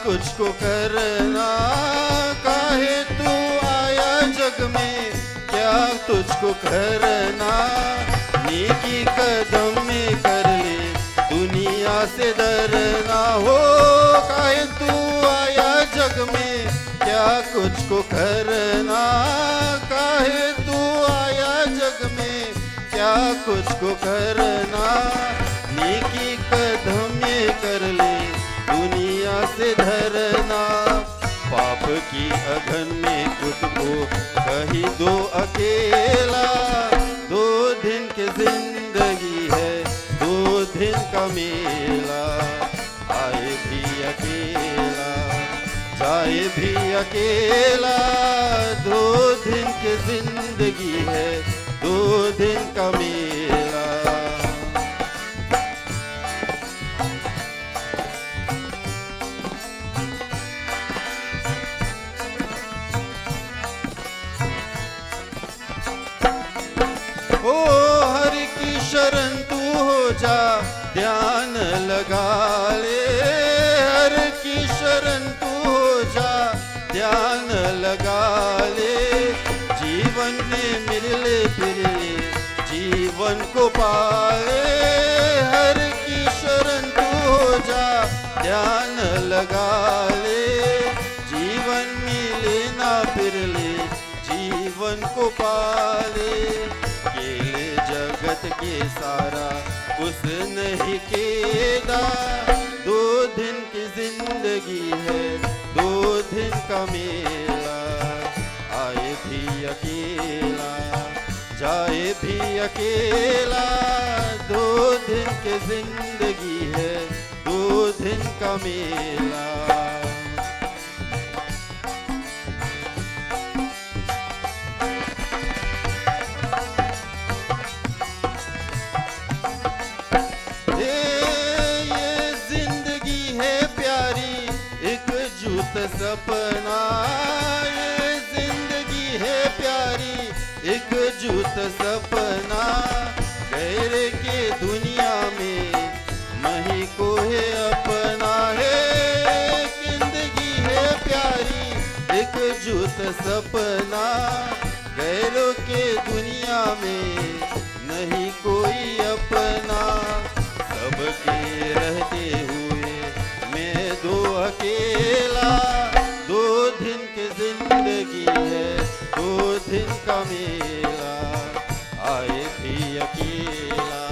कुछ को करना काहे तू आया जग में क्या तुझको करना नेकी कदम में कर ले दुनिया से डरना हो काहे तू आया जग में क्या कुछ को करना काहे तू आया जग में क्या कुछ को करना नेकी कदम में कर ले दुनिया से धरना पाप की अघन में खुद को कही दो अकेला 2 दिन की जिंदगी है 2 दिन का मेला आए भी अकेला जाए भी अकेला 2 दिन की जिंदगी है 2 दिन का मेला ओ हरि की शरण तू हो जा ध्यान लगा ले हरि की शरण तू हो जा ध्यान लगा ले जीवन में मिल ले फिर ले जीवन को पाए हरि की शरण तू हो जा ध्यान लगा पाले, खेल जगत के सारा उसने ही खेला। 2 दिन की जिंदगी है, 2 दिन का मेला, आए भी अकेला जाए भी अकेला। 2 दिन की जिंदगी है, 2 दिन का मेला। सपना, ये जिंदगी है प्यारी, एक झूठ सपना। गैर के दुनिया में मही को है अपना है। जिंदगी है प्यारी, एक झूठ सपना। गैरों के दुनिया में नहीं कोई अपना। सबके रहते हुए मैं 2 अकेला। 2 दिन की जिंदगी है, 2 दिन का मेला, आए भी अकेला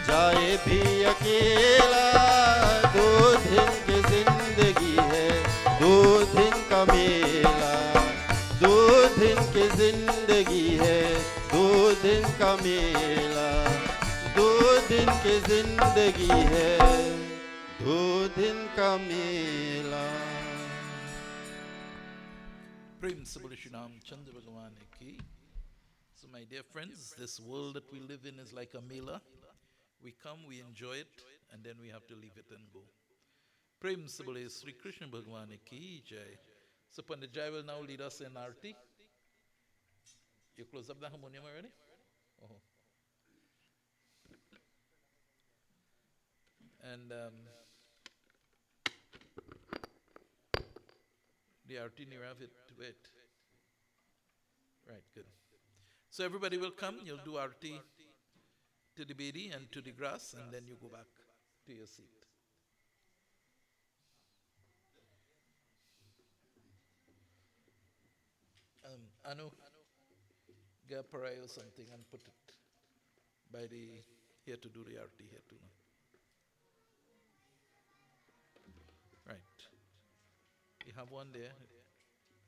जाए भी अकेला। 2 दिन की जिंदगी है, 2 दिन का मेला, 2 दिन की जिंदगी है, 2 दिन का मेला, 2 दिन की जिंदगी है, 2 दिन का मेला। प्रेम से बोले श्री रामचंद्र भगवान की। So my dear friends, this world that we live in is like a mela. We come, we enjoy it, and then we have to leave it and go. Prem se bole Sri Krishna Bhagwan ki jai. So Pandit Jai will now lead us in Arti. You close up the harmonium already? Oh. And the Arti Niravit wait. Right, good. So everybody will come, you'll do Arti to the bedi and to the grass, and then you go back to your seat. Anu, get a parai or something and put it by the, here to do the Arti here too. Right. You have one there.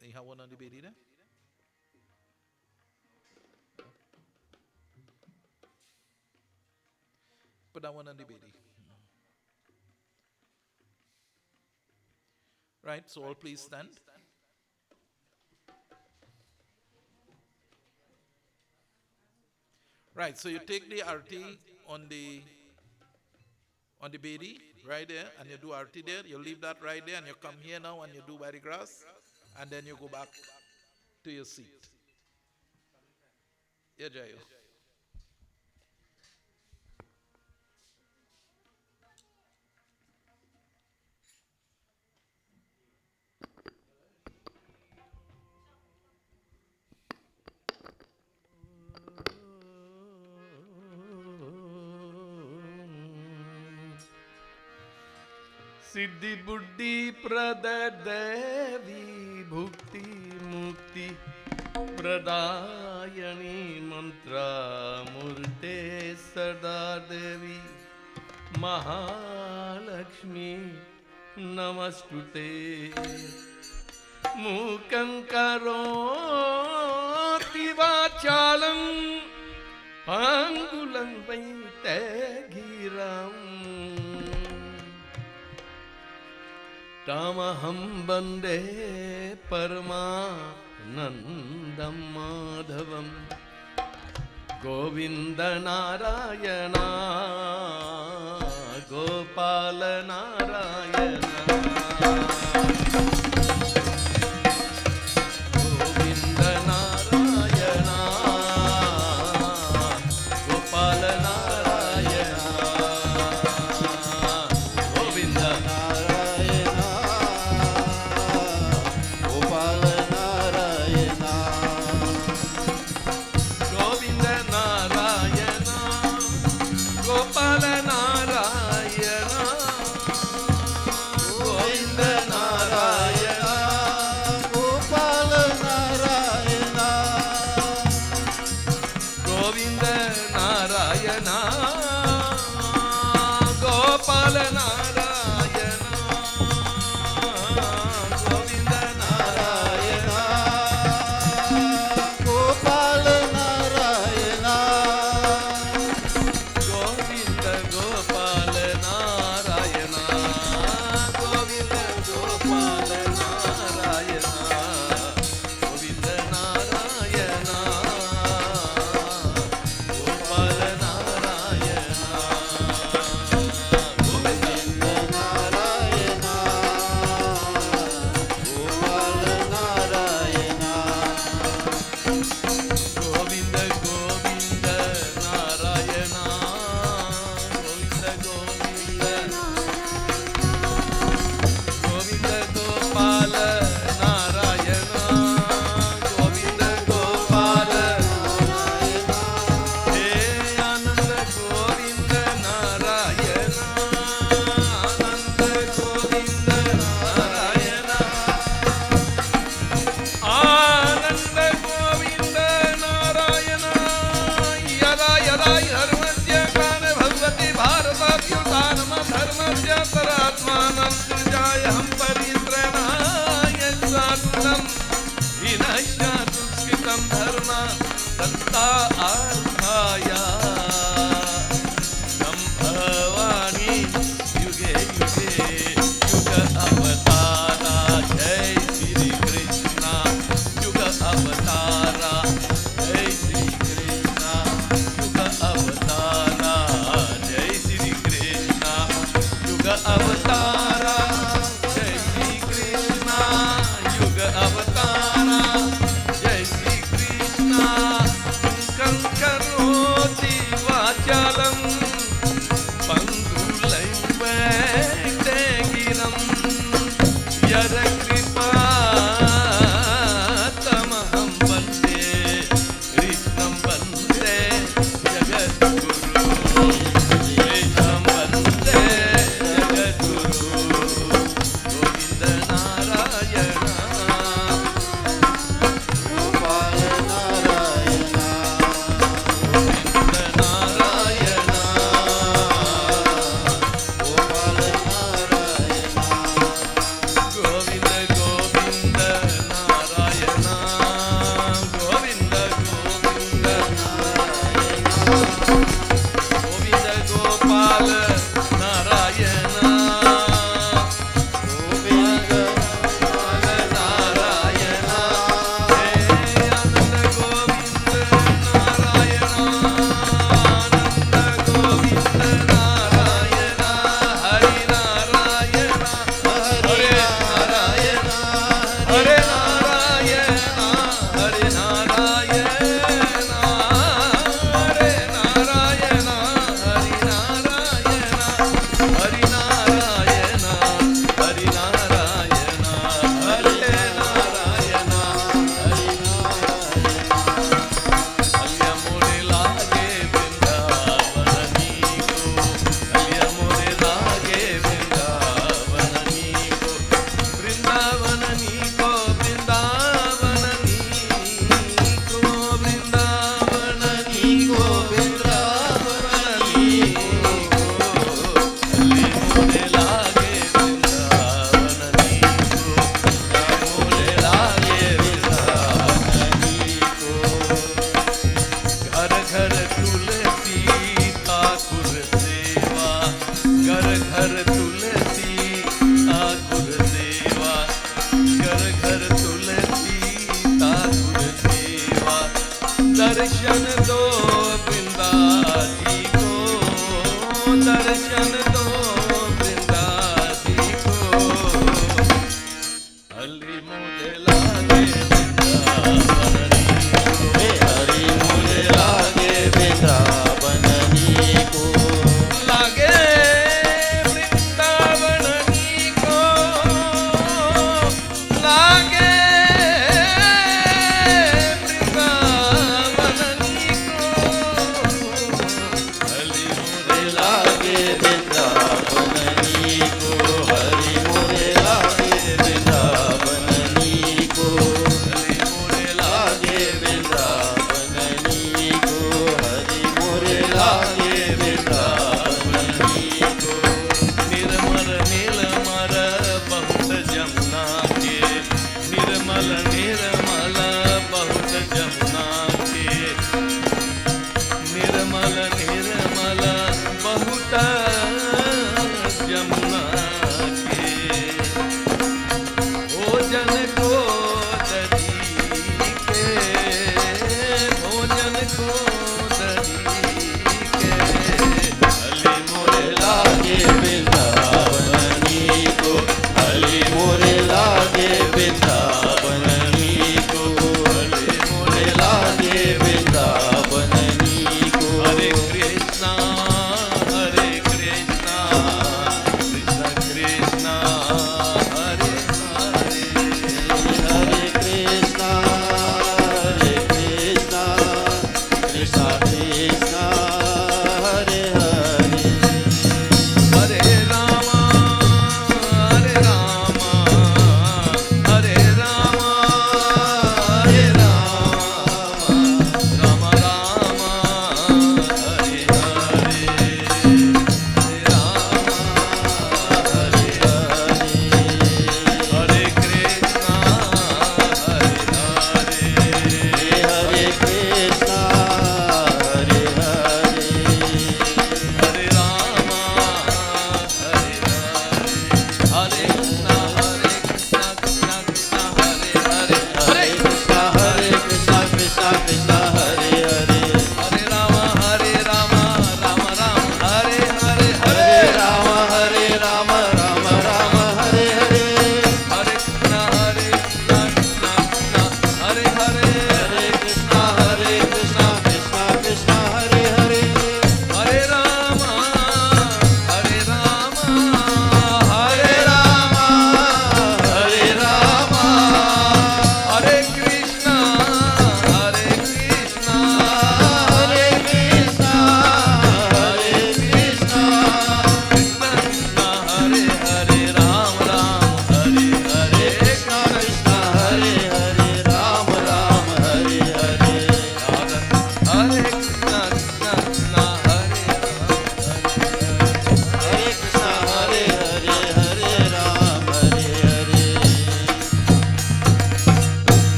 You have one on the bedi there? Put that one on the bedi. Right, so all please stand. Right, so you take the arti on the bedi right there, and you do arti there. You leave that right there, and you come here now, and you do by the grass, and then you go back to your seat. Yeah, Jayo. सिद्धि बुद्धि प्रद देवी भुक्ति मुक्ति प्रदायनी मंत्रा मूर्ते सदा देवी महालक्ष्मी नमस्तुते मूकं करोति वाचालं अंगुलं वैते गिरम् तामहं वन्दे परमानन्दं माधवं Govind Narayan Gopal Narayan Govind Narayan Gopal Narayan Govind Narayan Govinda Govinda Narayana Govinda Govinda Govinda Gopala Narayana Govinda Gopala Hey Ananda Govinda Narayana Ananda Govinda Narayana Ananda Govinda Narayana Yada Yada Dharmasya Kana Bhagavati Bharatavyutanam Dharmasya Taratmanam Srijayaham Paritranaaya Sadunam Vinashyatu Skritam Dharma Satta Arthaya Sambhavani Yuge Yuge Yuga Avatara Jai Shri Krishna Yuga Avatara Jai Shri Krishna Yuga Avatara Jai Shri Krishna Yuga Avatara Jai Shri Krishna Yuga Avatara Jai Shri Krishna Kankaroti Vachalam Pandulaiva Tegiram Yara Kripa Tamaham Bande Krishnam Bande Jagadguru Krishnam Bande Jagadguru Govinda Narayana Gopal Narayana Govinda Narayana Gopal Narayana Govinda Govinda Narayana Govinda Govinda Govinda Gopala Narayana Govinda Gopala Narayana Hey Ananda Govinda Narayana Ananda Govinda Narayana Hari Narayana Hare Narayana Hare Narayana Hare Narayana Hare Narayana Hari Narayana Hari Narayana Hari Narayana Hare Narayana Hari Alya more lage Vrindavan niko Alya more lage Vrindavan niko Vrindavan niko Vrindavan niko Vrindavan niko Vrindavan niko Alya more lage Vrindavan niko Alya more lage Vrindavan niko घर घर तुलसी ठाकुर सेवा घर घर तुलसी ठाकुर सेवा घर घर तुलसी ठाकुर सेवा दर्शन दो वृंदा जी को दर्शन दो वृंदा जी को हरि मुझे लागे वृंदावन हे हरि मुझे लागे वृंदावन को लागे वृंदावन को लागे वृंदावन को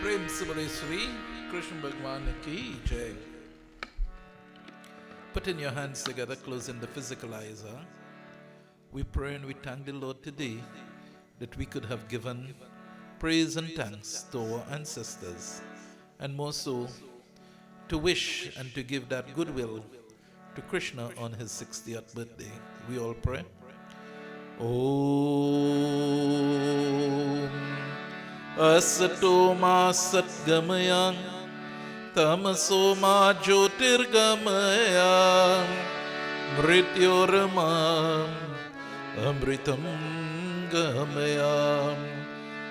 प्रेम से बोले श्री कृष्ण भगवान की जय. Putting your hands together, closing the physical eyes. We pray and we thank the Lord today that we could have given praise and thanks to our ancestors, and more so to wish and to give that goodwill to Krishna on his 60th birthday. We all pray. Om Asato ma satgamaya Tamaso ma jyotirgamaya Mrityorma Amritam gamaya.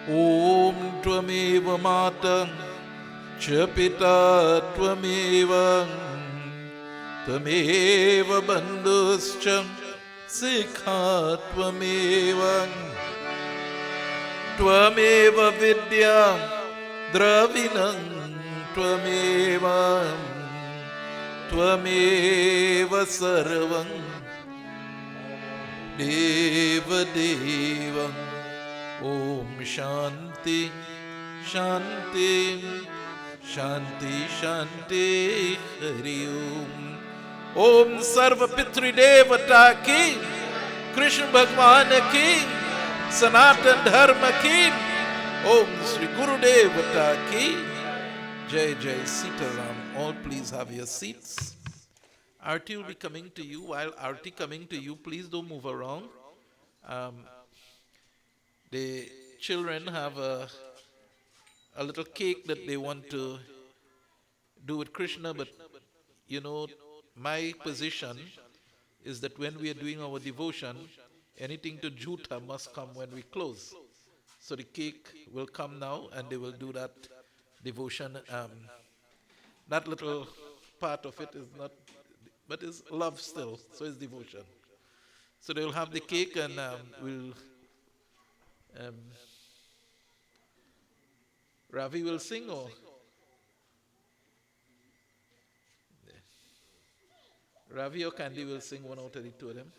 Om Tvameva Mata Chapita Tvameva Tvameva Bandhuscha Sikha Tvameva Tvameva Vidya Dravinam Tvameva Tvameva Sarvam Deva Deva. Om Shanti Shanti Shanti Shanti Hari Om. Om Sarva Pitri Devata ki, Krishna Bhagwan ki, Sanatan Dharma ki. Om Sri Guru Devata ki. Jai Jai Sitaram. All please have your seats. Arti will be coming to you. While Arti coming to you, please don't move around. The children have a little cake that they want to do with Krishna, but you know, my position is that when we are doing our devotion, anything to Juta must come when we close. So the cake will come now and they will do that devotion. That little part of it is not, but it's love still, so it's devotion. So they will have the cake and we'll, Ravi will sing or? Ravi or Candy will sing one out of the two of them.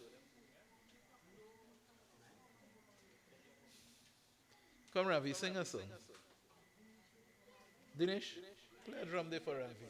Come Ravi, sing a song. Dinesh, play a drum there for Ravi.